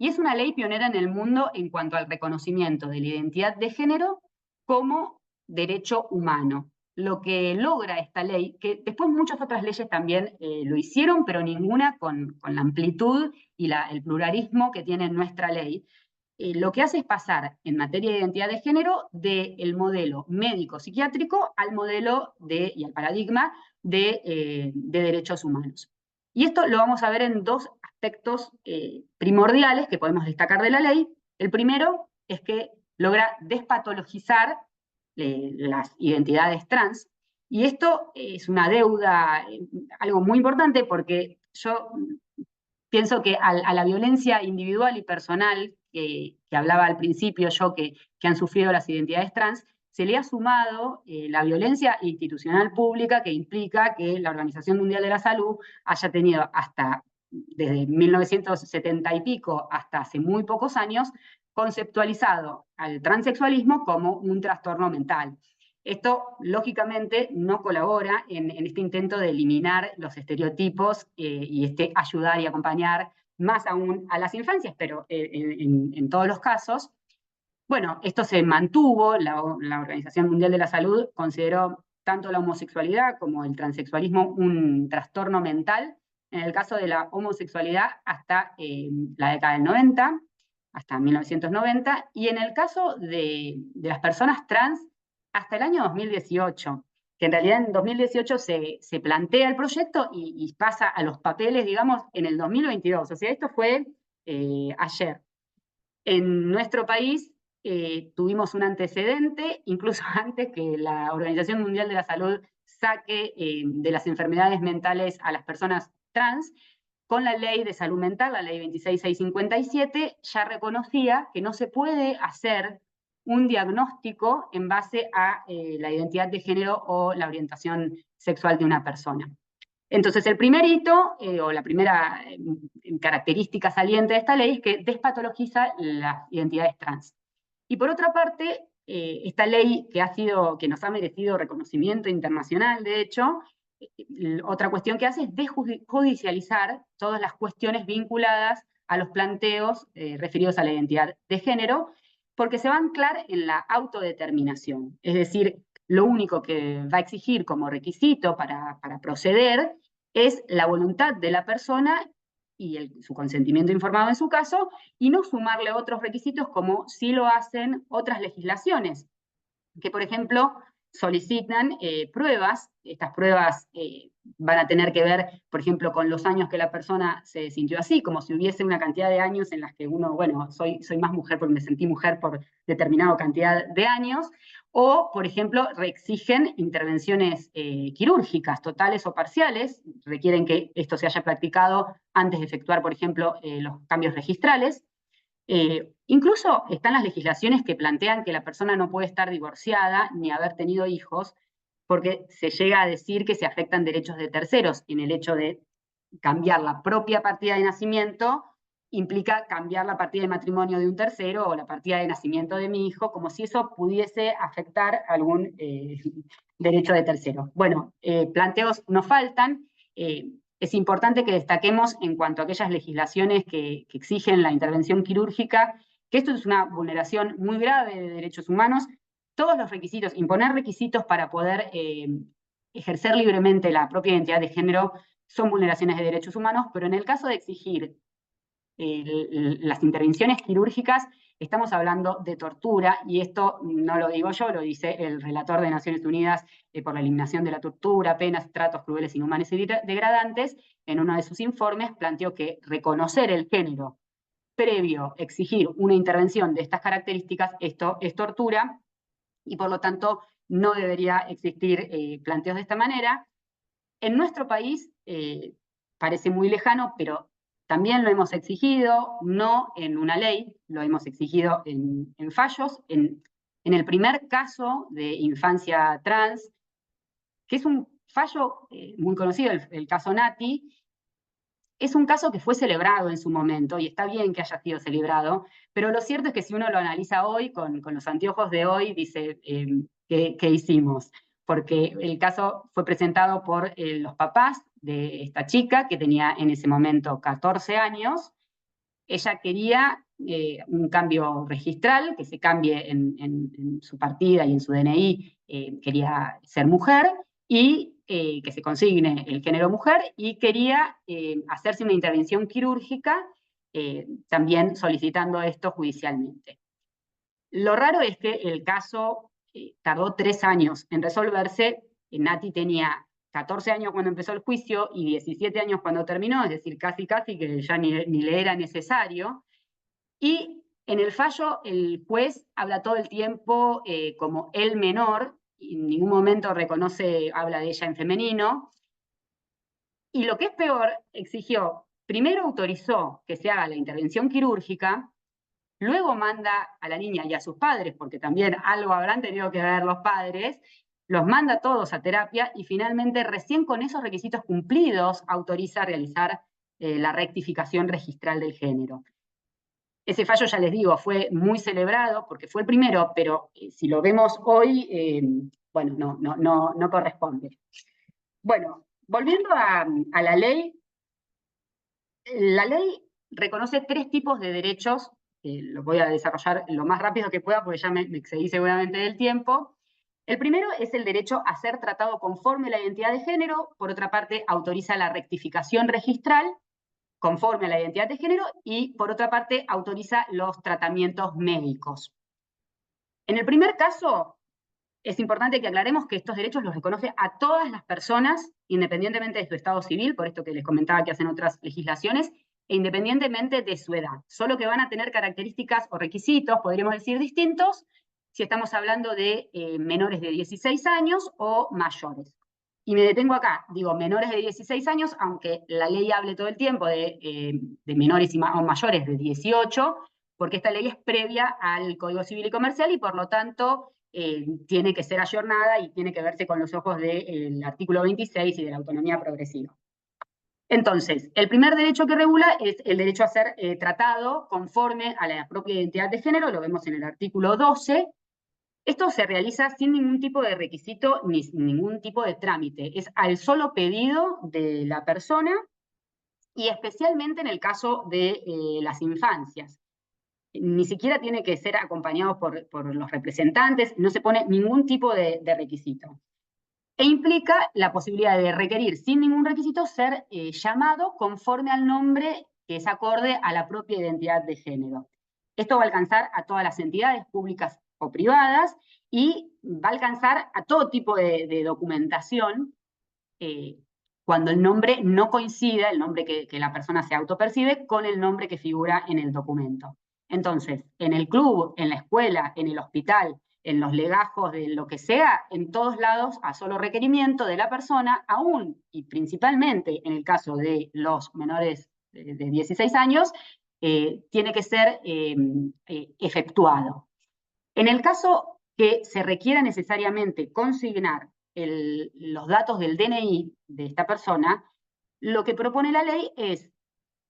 y es una ley pionera en el mundo en cuanto al reconocimiento de la identidad de género como derecho humano. Lo que logra esta ley, que después muchas otras leyes también lo hicieron, pero ninguna con la amplitud y el pluralismo que tiene nuestra ley, lo que hace es pasar en materia de identidad de género del modelo médico-psiquiátrico al modelo y al paradigma de derechos humanos. Y esto lo vamos a ver en dos aspectos primordiales que podemos destacar de la ley. El primero es que logra despatologizar las identidades trans, y esto es una deuda, algo muy importante, porque yo pienso que a la violencia individual y personal que hablaba al principio yo, que han sufrido las identidades trans, se le ha sumado la violencia institucional pública, que implica que la Organización Mundial de la Salud haya tenido desde 1970 y pico hasta hace muy pocos años, conceptualizado al transexualismo como un trastorno mental. Esto, lógicamente, no colabora en este intento de eliminar los estereotipos y ayudar y acompañar más aún a las infancias, pero en todos los casos. Bueno, esto se mantuvo, la Organización Mundial de la Salud consideró tanto la homosexualidad como el transexualismo un trastorno mental, en el caso de la homosexualidad hasta la década del 90, hasta 1990, y en el caso de las personas trans hasta el año 2018, que en realidad en 2018 se plantea el proyecto y pasa a los papeles, digamos, en el 2022. O sea, esto fue ayer. En nuestro país tuvimos un antecedente, incluso antes que la Organización Mundial de la Salud saque de las enfermedades mentales a las personas trans, con la ley de salud mental, la ley 26657, ya reconocía que no se puede hacer un diagnóstico en base a la identidad de género o la orientación sexual de una persona. Entonces, el primer hito, o la primera característica saliente de esta ley es que despatologiza las identidades trans. Y por otra parte, esta ley que nos ha merecido reconocimiento internacional, de hecho, otra cuestión que hace es desjudicializar todas las cuestiones vinculadas a los planteos referidos a la identidad de género, porque se va a anclar en la autodeterminación. Es decir, lo único que va a exigir como requisito para proceder es la voluntad de la persona y su consentimiento informado en su caso, y no sumarle otros requisitos como sí lo hacen otras legislaciones, que por ejemplo solicitan pruebas. Estas pruebas van a tener que ver, por ejemplo, con los años que la persona se sintió así, como si hubiese una cantidad de años en las que uno, bueno, soy más mujer porque me sentí mujer por determinada cantidad de años, o, por ejemplo, exigen intervenciones quirúrgicas, totales o parciales, requieren que esto se haya practicado antes de efectuar, por ejemplo, los cambios registrales. Incluso están las legislaciones que plantean que la persona no puede estar divorciada ni haber tenido hijos, porque se llega a decir que se afectan derechos de terceros. En el hecho de cambiar la propia partida de nacimiento implica cambiar la partida de matrimonio de un tercero o la partida de nacimiento de mi hijo, como si eso pudiese afectar algún derecho de tercero. Bueno, planteos no faltan. Es importante que destaquemos en cuanto a aquellas legislaciones que exigen la intervención quirúrgica, que esto es una vulneración muy grave de derechos humanos. Todos los requisitos, imponer requisitos para poder ejercer libremente la propia identidad de género son vulneraciones de derechos humanos, pero en el caso de exigir las intervenciones quirúrgicas, estamos hablando de tortura, y esto no lo digo yo, lo dice el relator de Naciones Unidas por la eliminación de la tortura, penas, tratos crueles, inhumanos y degradantes. En uno de sus informes planteó que reconocer el género previo a exigir una intervención de estas características, esto es tortura, y por lo tanto no debería existir planteos de esta manera. En nuestro país parece muy lejano, pero también lo hemos exigido, no en una ley, lo hemos exigido en fallos. En el primer caso de infancia trans, que es un fallo muy conocido, el caso Nati, es un caso que fue celebrado en su momento, y está bien que haya sido celebrado, pero lo cierto es que si uno lo analiza hoy, con los anteojos de hoy, dice, ¿qué hicimos? Porque el caso fue presentado por los papás de esta chica, que tenía en ese momento 14 años. Ella quería un cambio registral, que se cambie en su partida y en su DNI, quería ser mujer, y que se consigne el género mujer, y quería hacerse una intervención quirúrgica, también solicitando esto judicialmente. Lo raro es que el caso tardó 3 años en resolverse. Nati tenía 14 años cuando empezó el juicio y 17 años cuando terminó, es decir, casi que ya ni le era necesario. Y en el fallo el juez habla todo el tiempo como el menor, y en ningún momento habla de ella en femenino. Y lo que es peor, primero autorizó que se haga la intervención quirúrgica, luego manda a la niña y a sus padres, porque también algo habrán tenido que ver los padres, los manda todos a terapia, y finalmente recién con esos requisitos cumplidos autoriza a realizar la rectificación registral del género. Ese fallo, ya les digo, fue muy celebrado porque fue el primero, pero si lo vemos hoy, bueno, no corresponde. Bueno, volviendo a la ley reconoce 3 tipos de derechos. Lo voy a desarrollar lo más rápido que pueda porque ya me excedí seguramente del tiempo. El primero es el derecho a ser tratado conforme a la identidad de género. Por otra parte, autoriza la rectificación registral conforme a la identidad de género, y por otra parte, autoriza los tratamientos médicos. En el primer caso, es importante que aclaremos que estos derechos los reconoce a todas las personas, independientemente de su estado civil, por esto que les comentaba que hacen otras legislaciones, e independientemente de su edad. Solo que van a tener características o requisitos, podríamos decir, distintos, si estamos hablando de menores de 16 años o mayores. Y me detengo acá, digo menores de 16 años, aunque la ley hable todo el tiempo de menores o mayores de 18, porque esta ley es previa al Código Civil y Comercial, y por lo tanto tiene que ser ayornada y tiene que verse con los ojos del artículo 26 y de la autonomía progresiva. Entonces, el primer derecho que regula es el derecho a ser tratado conforme a la propia identidad de género, lo vemos en el artículo 12. Esto se realiza sin ningún tipo de requisito ni ningún tipo de trámite. Es al solo pedido de la persona y especialmente en el caso de las infancias. Ni siquiera tiene que ser acompañado por los representantes, no se pone ningún tipo de requisito. E implica la posibilidad de requerir sin ningún requisito ser llamado conforme al nombre que es acorde a la propia identidad de género. Esto va a alcanzar a todas las entidades públicas o privadas y va a alcanzar a todo tipo de documentación cuando el nombre no coincida, el nombre que la persona se autopercibe, con el nombre que figura en el documento. Entonces, en el club, en la escuela, en el hospital, en los legajos de lo que sea, en todos lados, a solo requerimiento de la persona, aún y principalmente en el caso de los menores de 16 años, tiene que ser efectuado. En el caso que se requiera necesariamente consignar los datos del DNI de esta persona, lo que propone la ley es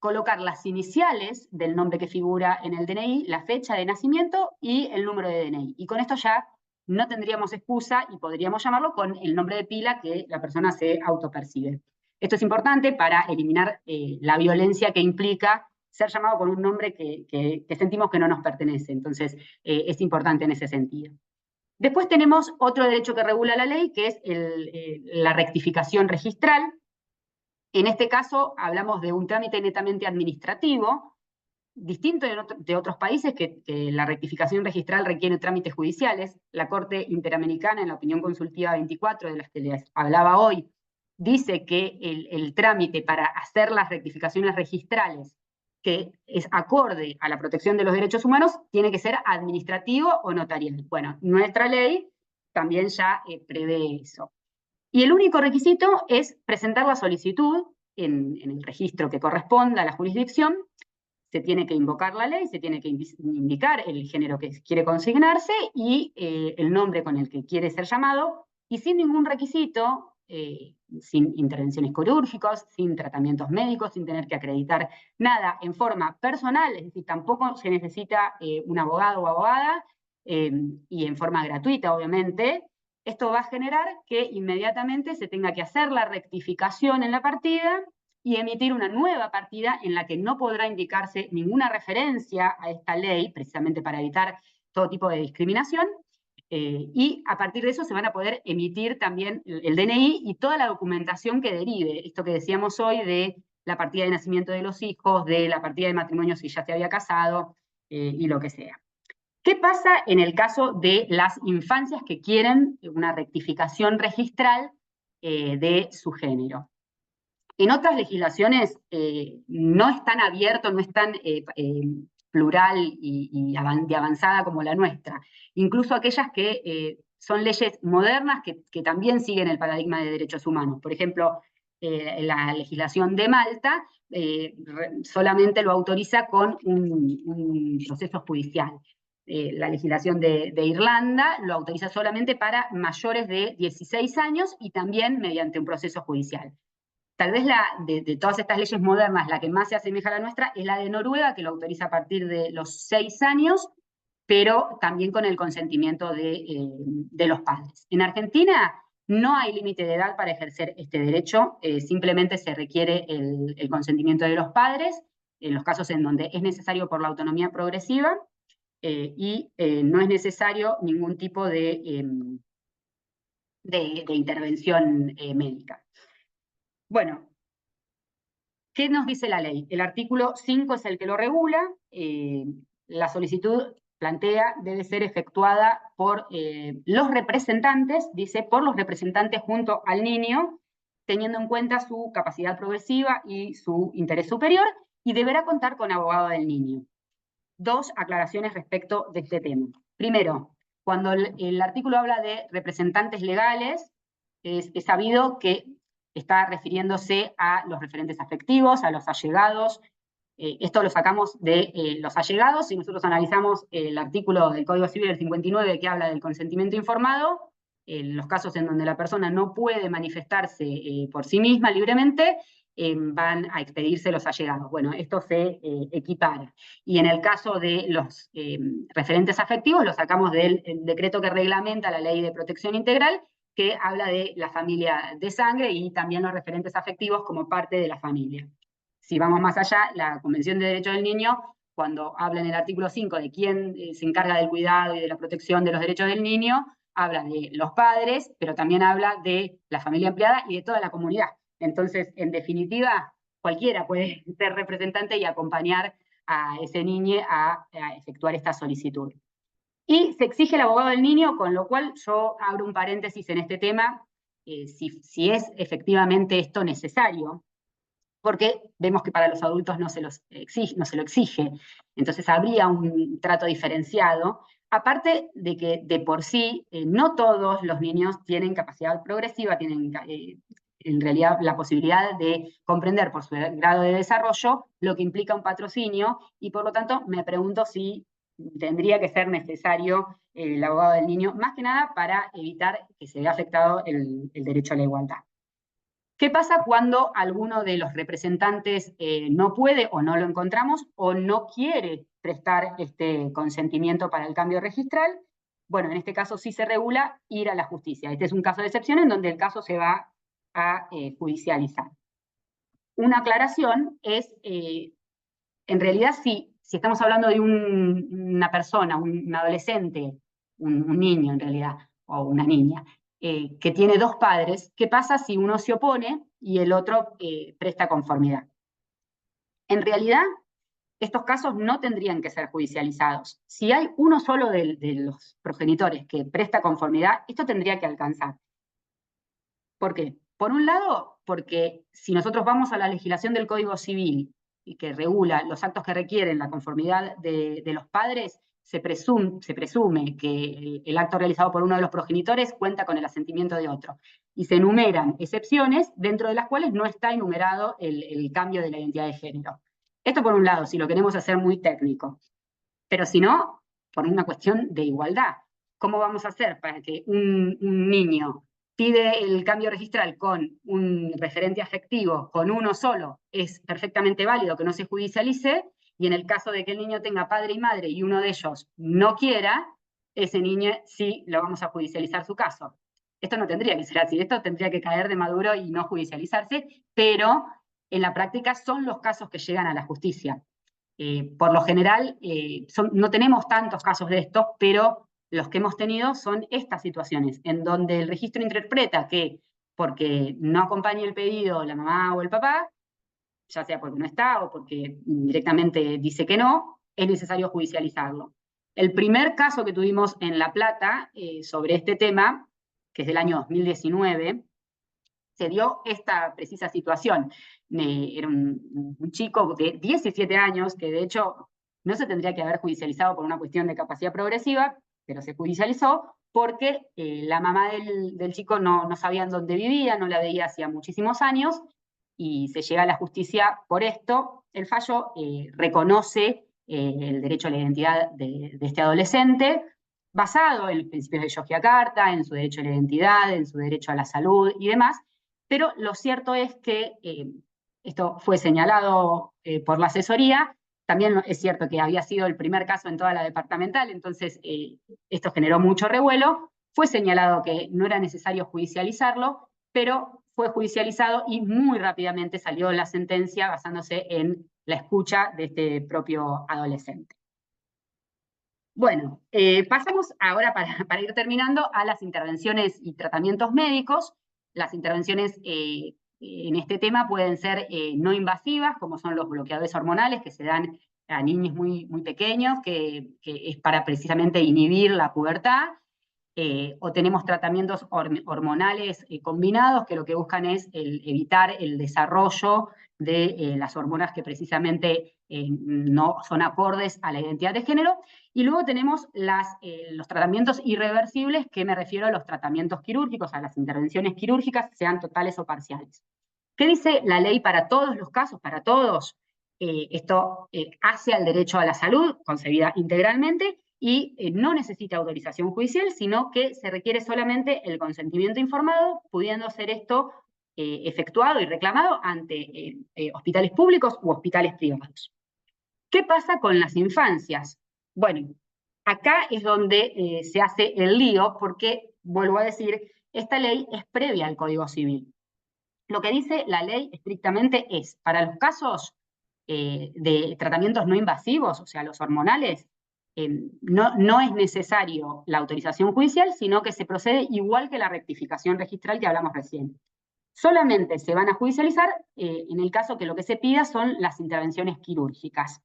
colocar las iniciales del nombre que figura en el DNI, la fecha de nacimiento y el número de DNI. Y con esto ya no tendríamos excusa y podríamos llamarlo con el nombre de pila que la persona se autopercibe. Esto es importante para eliminar la violencia que implica ser llamado con un nombre que sentimos que no nos pertenece. Entonces, es importante en ese sentido. Después tenemos otro derecho que regula la ley, que es la rectificación registral. En este caso hablamos de un trámite netamente administrativo, distinto de otros países que la rectificación registral requiere trámites judiciales. La Corte Interamericana, en la opinión consultiva 24, de las que les hablaba hoy, dice que el trámite para hacer las rectificaciones registrales, que es acorde a la protección de los derechos humanos, tiene que ser administrativo o notarial. Bueno, nuestra ley también ya prevé eso. Y el único requisito es presentar la solicitud en el registro que corresponda a la jurisdicción. Se tiene que invocar la ley, se tiene que indicar el género que quiere consignarse y el nombre con el que quiere ser llamado, y sin ningún requisito, sin intervenciones quirúrgicas, sin tratamientos médicos, sin tener que acreditar nada en forma personal, es decir, tampoco se necesita un abogado o abogada, y en forma gratuita, obviamente. Esto va a generar que inmediatamente se tenga que hacer la rectificación en la partida y emitir una nueva partida en la que no podrá indicarse ninguna referencia a esta ley, precisamente para evitar todo tipo de discriminación, y a partir de eso se van a poder emitir también el DNI y toda la documentación que derive, esto que decíamos hoy de la partida de nacimiento de los hijos, de la partida de matrimonio si ya se había casado, y lo que sea. ¿Qué pasa en el caso de las infancias que quieren una rectificación registral de su género? En otras legislaciones no es tan abierto, no es tan plural y de avanzada como la nuestra. Incluso aquellas que son leyes modernas que también siguen el paradigma de derechos humanos. Por ejemplo, la legislación de Malta solamente lo autoriza con un proceso judicial. La legislación de Irlanda lo autoriza solamente para mayores de 16 años y también mediante un proceso judicial. Tal vez de todas estas leyes modernas, la que más se asemeja a la nuestra es la de Noruega, que lo autoriza a partir de los 6 años, pero también con el consentimiento de los padres. En Argentina no hay límite de edad para ejercer este derecho, simplemente se requiere el consentimiento de los padres, en los casos en donde es necesario por la autonomía progresiva, y no es necesario ningún tipo de intervención médica. Bueno, ¿qué nos dice la ley? El artículo 5 es el que lo regula. La solicitud plantea debe ser efectuada por los representantes, dice, por los representantes junto al niño, teniendo en cuenta su capacidad progresiva y su interés superior, y deberá contar con abogado del niño. Dos aclaraciones respecto de este tema. Primero, cuando el artículo habla de representantes legales, es sabido que está refiriéndose a los referentes afectivos, a los allegados. Esto lo sacamos de los allegados. Si nosotros analizamos el artículo del Código Civil del 59 que habla del consentimiento informado, en los casos en donde la persona no puede manifestarse por sí misma libremente, van a expedirse los allegados. Bueno, esto se equipara. Y en el caso de los referentes afectivos, lo sacamos del decreto que reglamenta la Ley de Protección Integral, que habla de la familia de sangre y también los referentes afectivos como parte de la familia. Si vamos más allá, la Convención de Derechos del Niño, cuando habla en el artículo 5 de quién se encarga del cuidado y de la protección de los derechos del niño, habla de los padres, pero también habla de la familia empleada y de toda la comunidad. Entonces, en definitiva, cualquiera puede ser representante y acompañar a ese niño a efectuar esta solicitud. Y se exige el abogado del niño, con lo cual yo abro un paréntesis en este tema, si es efectivamente esto necesario, porque vemos que para los adultos no se lo exige, entonces habría un trato diferenciado, aparte de que de por sí no todos los niños tienen capacidad progresiva, tienen en realidad la posibilidad de comprender por su grado de desarrollo lo que implica un patrocinio, y por lo tanto me pregunto si tendría que ser necesario el abogado del niño, más que nada para evitar que se vea afectado el derecho a la igualdad. ¿Qué pasa cuando alguno de los representantes no puede o no lo encontramos o no quiere prestar este consentimiento para el cambio registral? Bueno, en este caso sí se regula ir a la justicia. Este es un caso de excepción en donde el caso se va a judicializar. Una aclaración es, en realidad si estamos hablando de una persona, un adolescente, un niño en realidad, o una niña, que tiene dos padres, ¿qué pasa si uno se opone y el otro presta conformidad? En realidad, estos casos no tendrían que ser judicializados. Si hay uno solo de los progenitores que presta conformidad, esto tendría que alcanzar. ¿Por qué? Por un lado, porque si nosotros vamos a la legislación del Código Civil y que regula los actos que requieren la conformidad de los padres, se presume que el acto realizado por uno de los progenitores cuenta con el asentimiento de otro. Y se enumeran excepciones dentro de las cuales no está enumerado el cambio de la identidad de género. Esto por un lado, si lo queremos hacer muy técnico. Pero si no, por una cuestión de igualdad. ¿Cómo vamos a hacer para que un niño pide el cambio registral con un referente afectivo, con uno solo, es perfectamente válido que no se judicialice, y en el caso de que el niño tenga padre y madre y uno de ellos no quiera, ese niño sí lo vamos a judicializar su caso? Esto no tendría que ser así, esto tendría que caer de maduro y no judicializarse, pero en la práctica son los casos que llegan a la justicia. Por lo general, no tenemos tantos casos de estos, pero los que hemos tenido son estas situaciones, en donde el registro interpreta que porque no acompaña el pedido la mamá o el papá, ya sea porque no está o porque directamente dice que no, es necesario judicializarlo. El primer caso que tuvimos en La Plata sobre este tema, que es del año 2019, se dio esta precisa situación. Era un chico de 17 años, que de hecho no se tendría que haber judicializado por una cuestión de capacidad progresiva, pero se judicializó porque la mamá del chico no sabía en dónde vivía, no la veía hacía muchísimos años, y se llega a la justicia por esto. El fallo reconoce el derecho a la identidad de este adolescente, basado en los principios de Yogyakarta, en su derecho a la identidad, en su derecho a la salud y demás, pero lo cierto es que esto fue señalado por la asesoría. También es cierto que había sido el primer caso en toda la departamental, entonces esto generó mucho revuelo. Fue señalado que no era necesario judicializarlo, pero fue judicializado y muy rápidamente salió la sentencia basándose en la escucha de este propio adolescente. Bueno, pasamos ahora, para ir terminando, a las intervenciones y tratamientos médicos. Las intervenciones en este tema pueden ser no invasivas, como son los bloqueadores hormonales que se dan a niños muy, muy pequeños, que es para precisamente inhibir la pubertad, o tenemos tratamientos hormonales combinados, que lo que buscan es evitar el desarrollo de las hormonas que precisamente no son acordes a la identidad de género. Y luego tenemos los tratamientos irreversibles, que me refiero a los tratamientos quirúrgicos, a las intervenciones quirúrgicas, sean totales o parciales. ¿Qué dice la ley para todos los casos, para todos? Esto hace al derecho a la salud, concebida integralmente, y no necesita autorización judicial, sino que se requiere solamente el consentimiento informado, pudiendo ser esto efectuado y reclamado ante hospitales públicos u hospitales privados. ¿Qué pasa con las infancias? Bueno, acá es donde se hace el lío, porque, vuelvo a decir, esta ley es previa al Código Civil. Lo que dice la ley estrictamente es, para los casos de tratamientos no invasivos, o sea, los hormonales, no es necesario la autorización judicial, sino que se procede igual que la rectificación registral que hablamos recién. Solamente se van a judicializar en el caso que lo que se pida son las intervenciones quirúrgicas.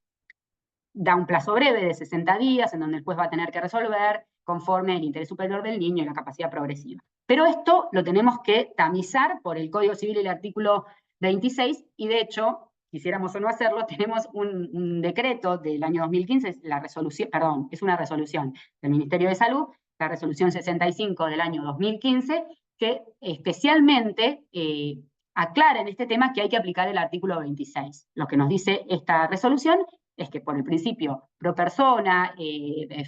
Da un plazo breve de 60 días en donde el juez va a tener que resolver conforme el interés superior del niño y la capacidad progresiva. Pero esto lo tenemos que tamizar por el Código Civil y el artículo 26, y de hecho, quisiéramos o no hacerlo, tenemos un decreto del año 2015, es una resolución del Ministerio de Salud, la resolución 65 del año 2015, que especialmente aclara en este tema que hay que aplicar el artículo 26. Lo que nos dice esta resolución es que por el principio pro persona,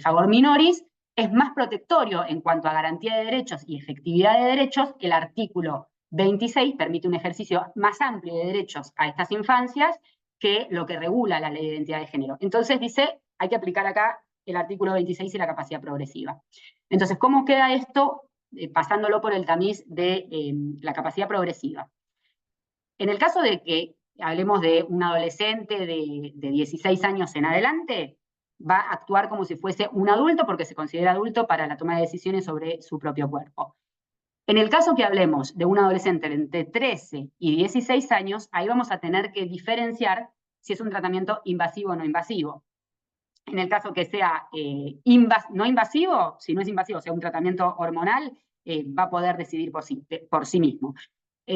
favor minoris, es más protectorio en cuanto a garantía de derechos y efectividad de derechos. El artículo 26 permite un ejercicio más amplio de derechos a estas infancias que lo que regula la ley de identidad de género. Entonces dice, hay que aplicar acá el artículo 26 y la capacidad progresiva. Entonces, ¿cómo queda esto? Pasándolo por el tamiz de la capacidad progresiva. En el caso de que hablemos de un adolescente de 16 años en adelante, va a actuar como si fuese un adulto porque se considera adulto para la toma de decisiones sobre su propio cuerpo. En el caso que hablemos de un adolescente de entre 13 y 16 años, ahí vamos a tener que diferenciar si es un tratamiento invasivo o no invasivo. En el caso que sea no invasivo, si no es invasivo, o sea un tratamiento hormonal, va a poder decidir por sí mismo.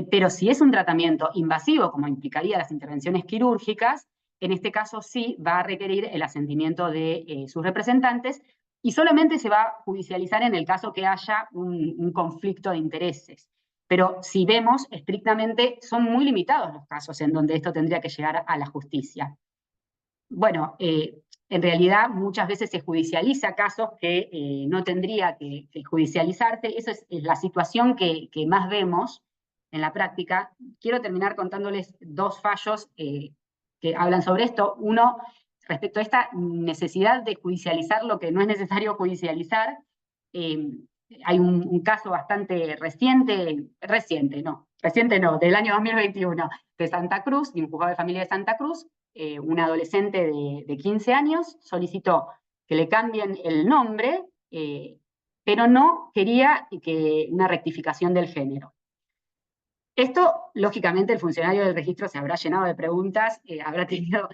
Pero si es un tratamiento invasivo, como implicaría las intervenciones quirúrgicas, en este caso sí va a requerir el asentimiento de sus representantes, y solamente se va a judicializar en el caso que haya un conflicto de intereses. Pero si vemos estrictamente, son muy limitados los casos en donde esto tendría que llegar a la justicia. Bueno, en realidad muchas veces se judicializa casos que no tendría que judicializarse. Esa es la situación que más vemos en la práctica. Quiero terminar contándoles dos fallos que hablan sobre esto. Uno, respecto a esta necesidad de judicializar lo que no es necesario judicializar. Hay un caso bastante reciente no, del año 2021, de Santa Cruz, de un juzgado de familia de Santa Cruz. Un adolescente de 15 años solicitó que le cambien el nombre, pero no quería una rectificación del género. Esto, lógicamente, el funcionario del registro se habrá llenado de preguntas, habrá tenido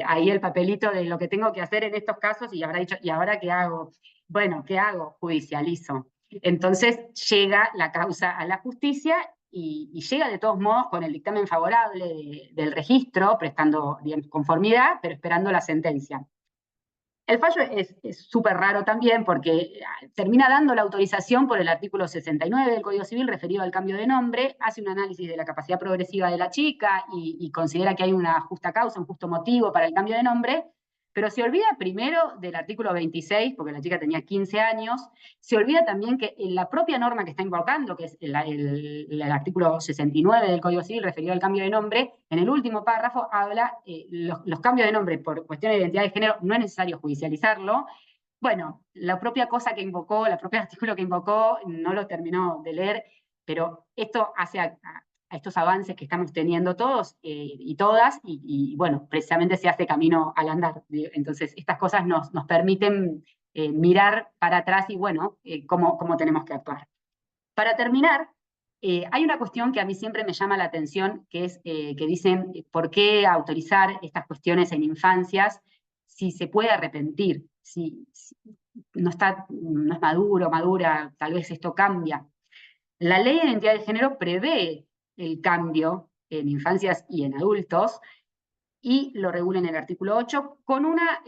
ahí el papelito de lo que tengo que hacer en estos casos y habrá dicho, ¿y ahora qué hago? Bueno, ¿qué hago? Judicializo. Entonces llega la causa a la justicia y llega de todos modos con el dictamen favorable del registro, prestando conformidad, pero esperando la sentencia. El fallo es súper raro también porque termina dando la autorización por el artículo 69 del Código Civil referido al cambio de nombre, hace un análisis de la capacidad progresiva de la chica y considera que hay una justa causa, un justo motivo para el cambio de nombre, pero se olvida primero del artículo 26, porque la chica tenía 15 años, se olvida también que en la propia norma que está invocando, que es el artículo 69 del Código Civil referido al cambio de nombre, en el último párrafo habla, los cambios de nombre por cuestiones de identidad de género no es necesario judicializarlo. Bueno, la propia cosa que invocó, el propio artículo que invocó, no lo terminó de leer, pero esto hace a estos avances que estamos teniendo todos y todas, y bueno, precisamente se hace camino al andar. Entonces, estas cosas nos permiten mirar para atrás y bueno, cómo tenemos que actuar. Para terminar, hay una cuestión que a mí siempre me llama la atención, que es que dicen, ¿por qué autorizar estas cuestiones en infancias si se puede arrepentir? Si no es madura, tal vez esto cambia. La ley de identidad de género prevé el cambio en infancias y en adultos, y lo regula en el artículo 8 con una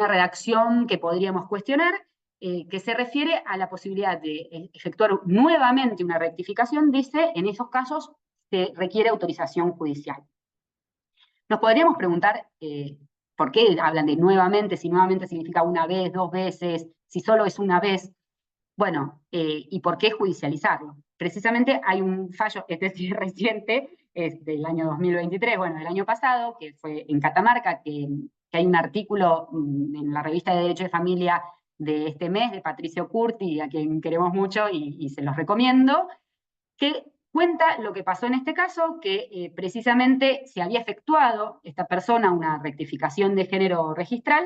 redacción que podríamos cuestionar, que se refiere a la posibilidad de efectuar nuevamente una rectificación. Dice, en esos casos se requiere autorización judicial. Nos podríamos preguntar por qué hablan de nuevamente, si nuevamente significa una vez, dos veces, si solo es una vez. Bueno, ¿y por qué judicializarlo? precisamente hay un fallo, este sí reciente, es del año 2023, bueno, del año pasado, que fue en Catamarca, que hay un artículo en la revista de Derecho de Familia de este mes, de Patricio Curti, a quien queremos mucho y se los recomiendo, que cuenta lo que pasó en este caso, que precisamente se había efectuado esta persona una rectificación de género registral,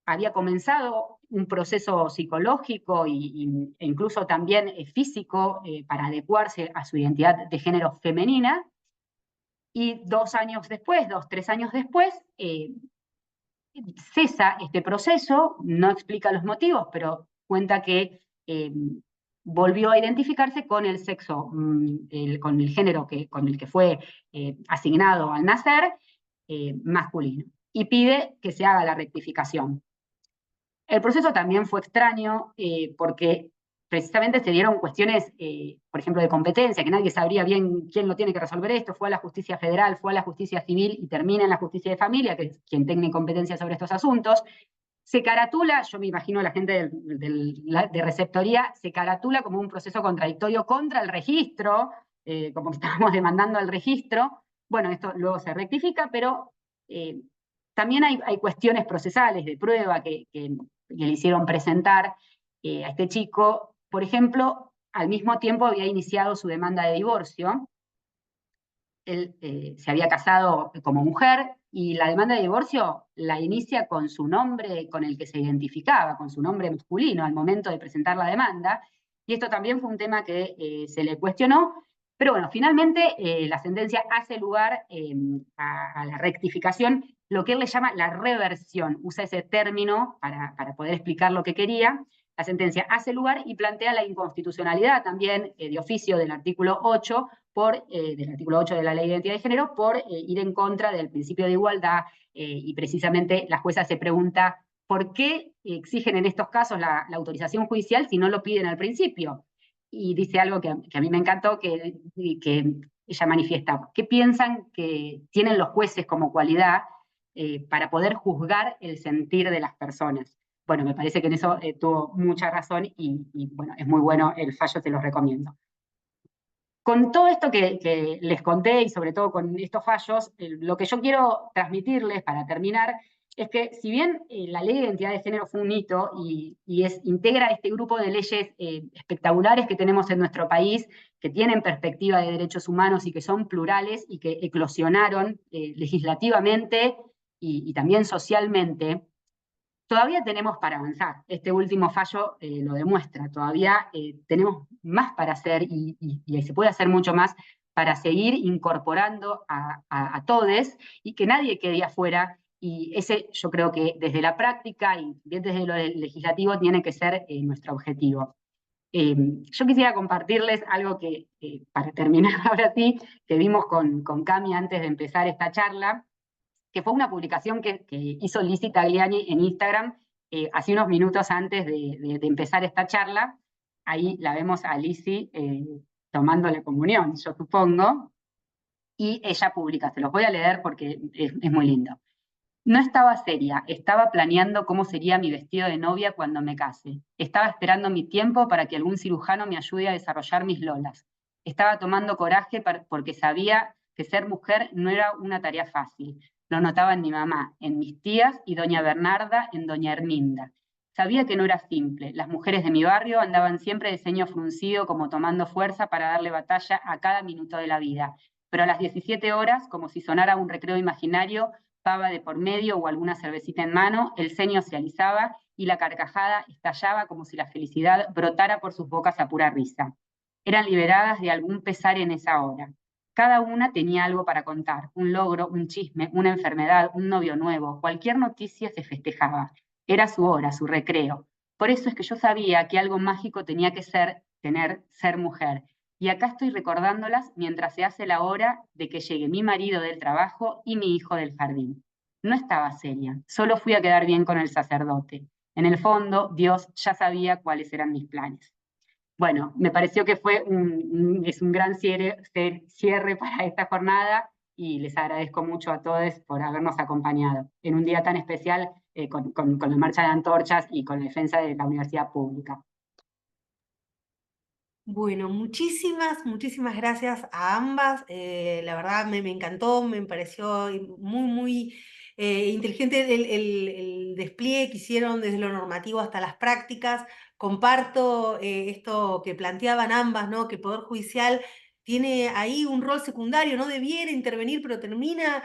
había comenzado un proceso psicológico e incluso también físico para adecuarse a su identidad de género femenina, y 2 años después, 3 años después, cesa este proceso, no explica los motivos, pero cuenta que volvió a identificarse con el sexo, con el género con el que fue asignado al nacer, masculino, y pide que se haga la rectificación. El proceso también fue extraño porque precisamente se dieron cuestiones, por ejemplo, de competencia, que nadie sabría bien quién lo tiene que resolver esto, fue a la justicia federal, fue a la justicia civil y termina en la justicia de familia, que es quien tiene competencia sobre estos asuntos. Se caratula, yo me imagino la gente de receptoría, se caratula como un proceso contradictorio contra el registro, como que estábamos demandando al registro. Bueno, esto luego se rectifica, pero también hay cuestiones procesales de prueba que le hicieron presentar a este chico. Por ejemplo, al mismo tiempo había iniciado su demanda de divorcio. Él se había casado como mujer y la demanda de divorcio la inicia con su nombre con el que se identificaba, con su nombre masculino al momento de presentar la demanda. Y esto también fue un tema que se le cuestionó. Pero bueno, finalmente la sentencia hace lugar a la rectificación, lo que él le llama la reversión. Usa ese término para poder explicar lo que quería. La sentencia hace lugar y plantea la inconstitucionalidad también de oficio del artículo 8, del artículo 8 de la Ley de Identidad de Género, por ir en contra del principio de igualdad, y precisamente la jueza se pregunta ¿por qué exigen en estos casos la autorización judicial si no lo piden al principio? Y dice algo que a mí me encantó, que ella manifiesta: ¿qué piensan que tienen los jueces como cualidad para poder juzgar el sentir de las personas? Bueno, me parece que en eso tuvo mucha razón y bueno, es muy bueno el fallo, te lo recomiendo. Con todo esto que les conté y sobre todo con estos fallos, lo que yo quiero transmitirles para terminar es que si bien la Ley de Identidad de Género fue un hito y integra este grupo de leyes espectaculares que tenemos en nuestro país, que tienen perspectiva de derechos humanos y que son plurales y que eclosionaron legislativamente y también socialmente, todavía tenemos para avanzar. Este último fallo lo demuestra. Todavía tenemos más para hacer y se puede hacer mucho más para seguir incorporando a todes y que nadie quede afuera. Y ese yo creo que desde la práctica y bien desde lo legislativo tiene que ser nuestro objetivo. Yo quisiera compartirles algo que, para terminar ahora sí, que vimos con Cami antes de empezar esta charla, que fue una publicación que hizo Lizzy Tagliani en Instagram hace unos minutos antes de empezar esta charla. Ahí la vemos a Lizzy tomando la comunión, yo supongo, y ella publica, se los voy a leer porque es muy lindo. No estaba seria, estaba planeando cómo sería mi vestido de novia cuando me case. Estaba esperando mi tiempo para que algún cirujano me ayude a desarrollar mis lolas. Estaba tomando coraje porque sabía que ser mujer no era una tarea fácil. Lo notaba en mi mamá, en mis tías y doña Bernarda, en doña Herminda. Sabía que no era simple. Las mujeres de mi barrio andaban siempre de ceño fruncido, como tomando fuerza para darle batalla a cada minuto de la vida. Pero a las 17 horas, como si sonara un recreo imaginario, pava de por medio o alguna cervecita en mano, el ceño se alisaba y la carcajada estallaba como si la felicidad brotara por sus bocas a pura risa. Eran liberadas de algún pesar en esa hora. Cada una tenía algo para contar, un logro, un chisme, una enfermedad, un novio nuevo, cualquier noticia se festejaba. Era su hora, su recreo. Por eso es que yo sabía que algo mágico tenía que ser mujer. Y acá estoy recordándolas mientras se hace la hora de que llegue mi marido del trabajo y mi hijo del jardín. No estaba seria, solo fui a quedar bien con el sacerdote. En el fondo, Dios ya sabía cuáles eran mis planes. Bueno, me pareció que es un gran cierre para esta jornada y les agradezco mucho a todos por habernos acompañado en un día tan especial con la marcha de antorchas y con la defensa de la universidad pública. Bueno, muchísimas gracias a ambas. La verdad me encantó, me pareció muy inteligente el despliegue que hicieron desde lo normativo hasta las prácticas. Comparto esto que planteaban ambas, ¿no? Que el Poder Judicial tiene ahí un rol secundario, no debiera intervenir, pero termina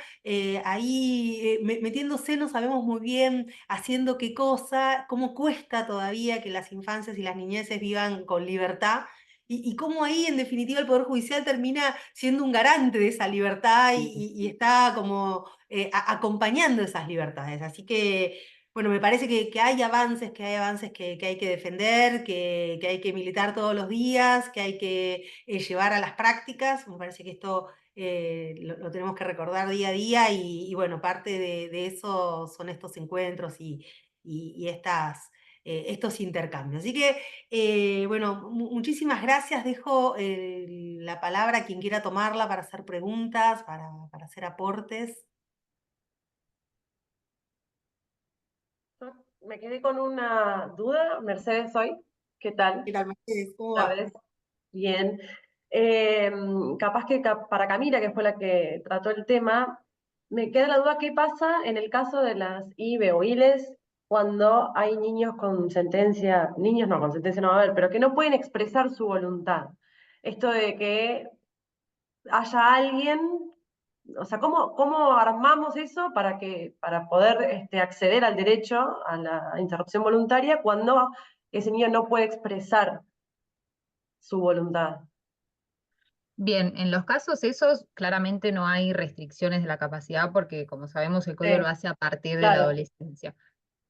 ahí metiéndose, no sabemos muy bien haciendo qué cosa, cómo cuesta todavía que las infancias y las niñeces vivan con libertad y cómo ahí, en definitiva, el Poder Judicial termina siendo un garante de esa libertad y está como acompañando esas libertades. Así que, bueno, me parece que hay avances, que hay que defender, que hay que militar todos los días, que hay que llevar a las prácticas. Me parece que esto lo tenemos que recordar día a día y bueno, parte de eso son estos encuentros y estos intercambios. Así que... bueno, muchísimas gracias. Dejo la palabra a quien quiera tomarla para hacer preguntas, para hacer aportes. Yo me quedé con una duda, Mercedes, hoy. ¿Qué tal? ¿Qué tal, Mercedes? ¿Cómo va? ¿Sabes? Bien. Capaz que para Camila, que fue la que trató el tema, me queda la duda qué pasa en el caso de las IBE o ILES cuando hay niños con sentencia, niños no, con sentencia no va a haber, pero que no pueden expresar su voluntad. Esto de que haya alguien, o sea, ¿cómo armamos eso para poder acceder al derecho a la interrupción voluntaria cuando ese niño no puede expresar su voluntad? Bien, en los casos esos claramente no hay restricciones de la capacidad porque, como sabemos, el código Sí, lo hace a partir de la claro. adolescencia.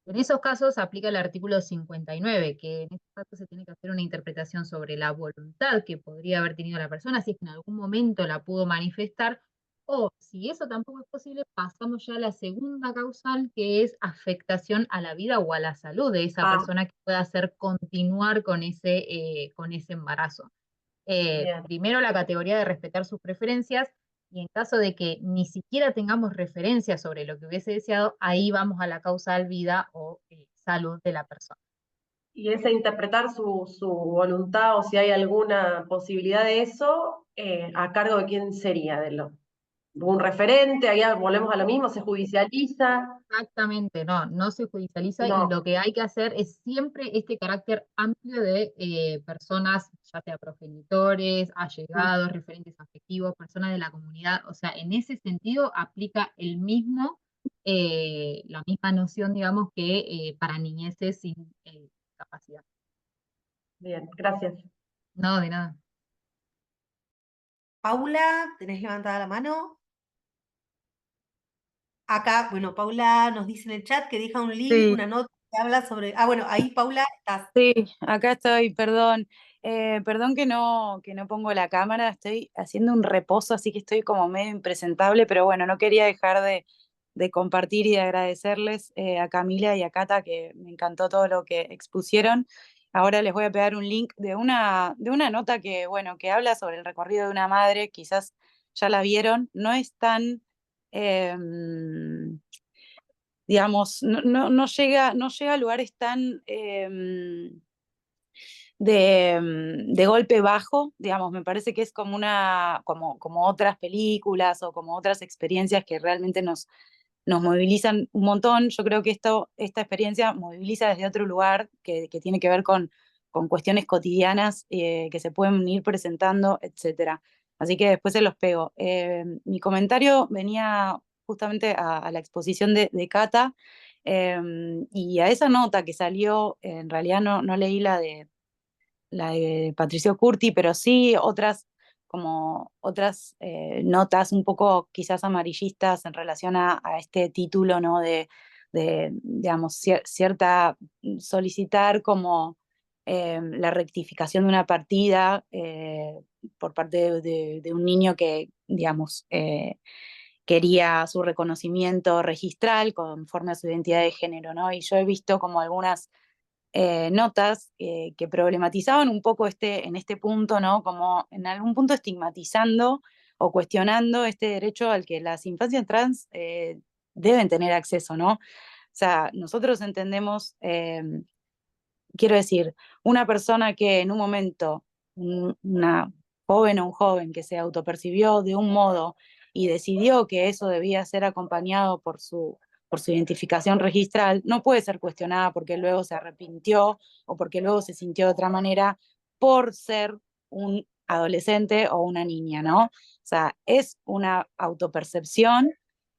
En esos casos aplica el artículo 59, que en este caso se tiene que hacer una interpretación sobre la voluntad que podría haber tenido la persona, si es que en algún momento la pudo manifestar, o si eso tampoco es posible, pasamos ya a la segunda causal, que es afectación a la vida o a la salud de esa Ah, persona que pueda hacer continuar con ese embarazo. bien. Primero la categoría de respetar sus preferencias, y en caso de que ni siquiera tengamos referencias sobre lo que hubiese deseado, ahí vamos a la causal vida o salud de la persona. Y ese interpretar su voluntad o si hay alguna posibilidad de eso, ¿a cargo de quién sería? ¿De un referente? Ahí volvemos a lo mismo, se judicializa. Exactamente, no, no se judicializa y No. lo que hay que hacer es siempre este carácter amplio de personas, ya sea progenitores, allegados, referentes afectivos, personas de la comunidad, o sea, en ese sentido aplica la misma noción, digamos, que para niñeces sin capacidad. Bien, gracias. No, de nada. Paula, ¿tenés levantada la mano? Acá, bueno, Paula nos dice en el chat que deja un link, Sí, una nota que habla sobre... Ah, bueno, ahí Paula estás. sí, acá estoy, perdón. Perdón que no pongo la cámara, estoy haciendo un reposo, así que estoy como medio impresentable, pero bueno, no quería dejar de compartir y de agradecerles a Camila y a Cata, que me encantó todo lo que expusieron. Ahora les voy a pegar un link de una nota que, bueno, que habla sobre el recorrido de una madre, quizás ya la vieron, no es tan... digamos, no llega a lugares tan de golpe bajo, digamos, me parece que es como como otras películas o como otras experiencias que realmente nos movilizan un montón. Yo creo que esta experiencia moviliza desde otro lugar que tiene que ver con cuestiones cotidianas que se pueden ir presentando, etcétera. Así que después se los pego. Mi comentario venía justamente a la exposición de Cata, y a esa nota que salió, en realidad no leí la de Patricio Curti, pero sí como otras notas un poco quizás amarillistas en relación a este título, ¿no? Digamos, cierta solicitar como la rectificación de una partida por parte de un niño que, digamos, quería su reconocimiento registral conforme a su identidad de género, ¿no? Y yo he visto como algunas notas que problematizaban un poco en este punto, ¿no? Como en algún punto estigmatizando o cuestionando este derecho al que las infancias trans deben tener acceso, ¿no? O sea, nosotros entendemos, quiero decir, una persona que en un momento una joven o un joven que se autopercibió de un modo y decidió que eso debía ser acompañado por su identificación registral, no puede ser cuestionada porque luego se arrepintió o porque luego se sintió de otra manera por ser un adolescente o una niña, ¿no? O sea, es una autopercepción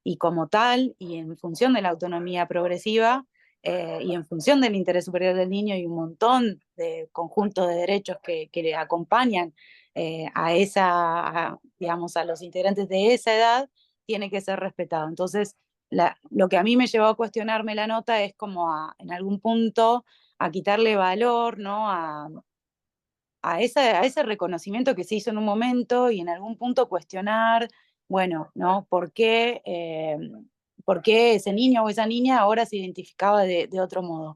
y como tal, y en función de la autonomía progresiva, y en función del interés superior del niño y un montón de conjuntos de derechos que le acompañan digamos, a los integrantes de esa edad, tiene que ser respetado. Entonces, lo que a mí me llevó a cuestionarme la nota es como en algún punto a quitarle valor, ¿no? A ese reconocimiento que se hizo en un momento y en algún punto cuestionar, bueno, ¿no? ¿Por qué ese niño o esa niña ahora se identificaba de otro modo?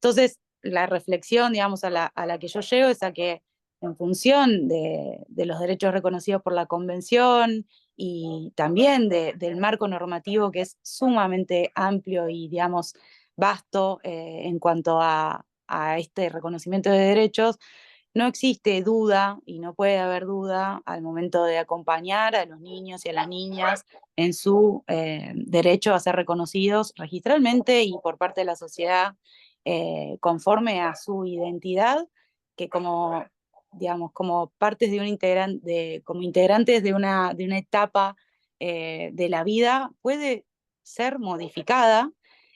Entonces, la reflexión, digamos, a la que yo llego es a que en función de los derechos reconocidos por la Convención y también del marco normativo que es sumamente amplio y, digamos, vasto en cuanto a este reconocimiento de derechos, no existe duda y no puede haber duda al momento de acompañar a los niños y a las niñas en su derecho a ser reconocidos registralmente y por parte de la sociedad conforme a su identidad, que como, digamos, como partes de un integrante, como integrantes de una etapa de la vida, puede ser modificada,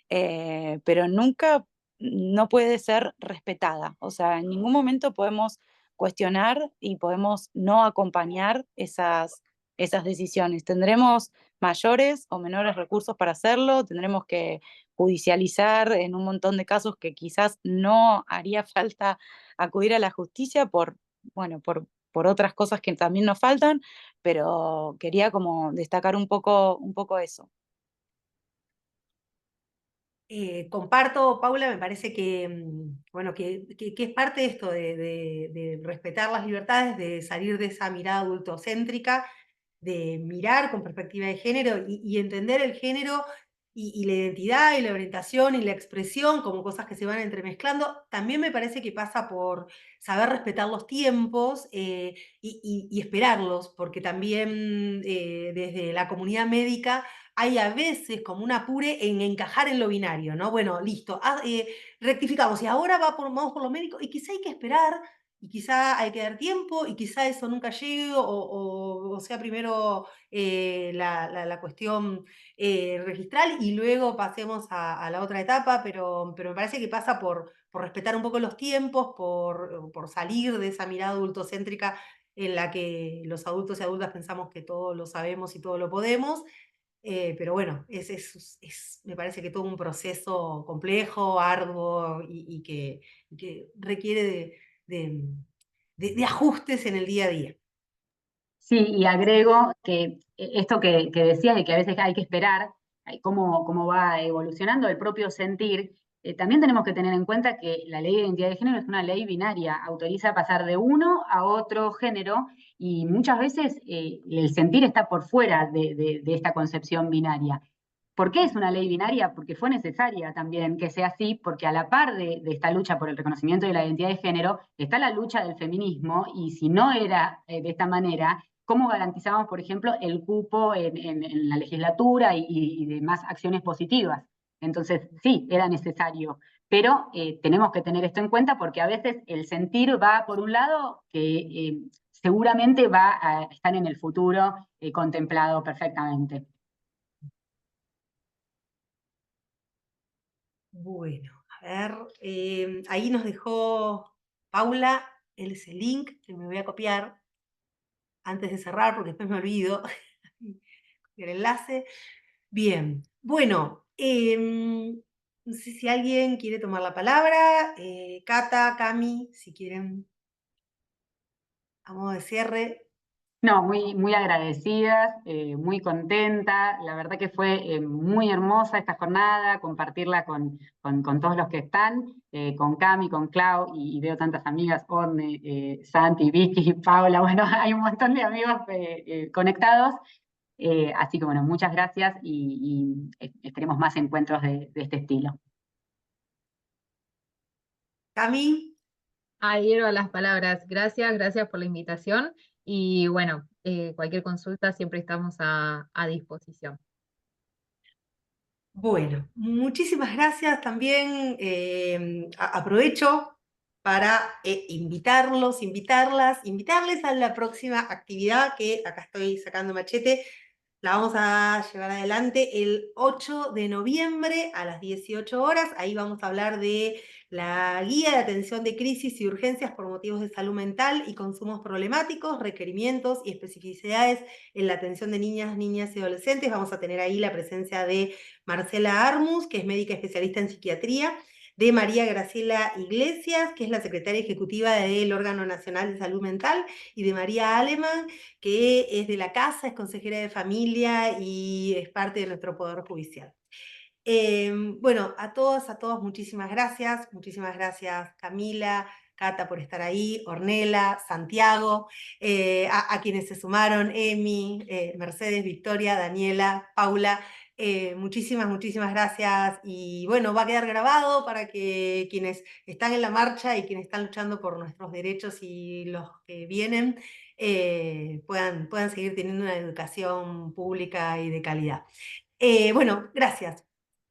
pero nunca no puede ser respetada. O sea, en ningún momento podemos cuestionar y podemos no acompañar esas decisiones. Tendremos mayores o menores recursos para hacerlo, tendremos que judicializar en un montón de casos que quizás no haría falta acudir a la justicia bueno, por otras cosas que también nos faltan, pero quería como destacar un poco eso. Comparto, Paula, me parece que, bueno, que es parte de esto de respetar las libertades, de salir de esa mirada adultocéntrica, de mirar con perspectiva de género y entender el género y la identidad y la orientación y la expresión como cosas que se van entremezclando. También me parece que pasa por saber respetar los tiempos y esperarlos, porque también desde la comunidad médica hay a veces como un apure en encajar en lo binario, ¿no? Bueno, listo, rectificamos y ahora vamos por los médicos y quizá hay que esperar y quizá hay que dar tiempo y quizá eso nunca llegue o sea primero la cuestión registral y luego pasemos a la otra etapa, pero me parece que pasa por respetar un poco los tiempos, por salir de esa mirada adultocéntrica en la que los adultos y adultas pensamos que todo lo sabemos y todo lo podemos. Pero bueno, me parece que todo un proceso complejo, arduo y que requiere de, de ajustes en el día a día. Sí, y agrego que esto que decías de que a veces hay que esperar cómo va evolucionando el propio sentir, también tenemos que tener en cuenta que la ley de identidad de género es una ley binaria, autoriza pasar de uno a otro género y muchas veces el sentir está por fuera de esta concepción binaria. ¿Por qué es una ley binaria? Porque fue necesaria también que sea así, porque a la par de esta lucha por el reconocimiento de la identidad de género está la lucha del feminismo, y si no era de esta manera, ¿cómo garantizamos, por ejemplo, el cupo en la legislatura y demás acciones positivas? Entonces, sí, era necesario, pero tenemos que tener esto en cuenta porque a veces el sentir va por un lado que seguramente va a estar en el futuro contemplado perfectamente. Bueno, a ver, ahí nos dejó Paula ese link que me voy a copiar antes de cerrar porque después me olvido el enlace. Bien, bueno, no sé si alguien quiere tomar la palabra, Cata, Cami, si quieren, a modo de cierre. No, muy agradecidas, muy contenta. La verdad que fue muy hermosa esta jornada, compartirla con todos los que están, con Cami, con Clau, y veo tantas amigas, Orne, Santi, Vicky, Paula, bueno, hay un montón de amigos conectados. Así que bueno, muchas gracias y esperemos más encuentros de este estilo. Cami. Adhiero a las palabras. Gracias por la invitación y bueno, cualquier consulta siempre estamos a disposición. Bueno, muchísimas gracias también. Aprovecho para invitarles a la próxima actividad que acá estoy sacando machete. La vamos a llevar adelante el 8 de noviembre a las 18 horas. Ahí vamos a hablar de la guía de atención de crisis y urgencias por motivos de salud mental y consumos problemáticos, requerimientos y especificidades en la atención de niñas y adolescentes. Vamos a tener ahí la presencia de Marcela Armus, que es médica especialista en psiquiatría, de María Graciela Iglesias, que es la secretaria ejecutiva del Órgano Nacional de Salud Mental, y de María Aleman, que es de la casa, es consejera de familia y es parte de nuestro Poder Judicial. Bueno, a todos, muchísimas gracias Camila, Cata por estar ahí, Ornella, Santiago, a quienes se sumaron, Emi, Mercedes, Victoria, Daniela, Paula, muchísimas gracias y bueno, va a quedar grabado para que quienes están en la marcha y quienes están luchando por nuestros derechos y los que vienen puedan seguir teniendo una educación pública y de calidad. Bueno, gracias.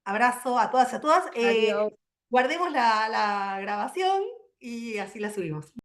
Abrazo a todas y a todas. Adiós. Guardemos la grabación y así la subimos.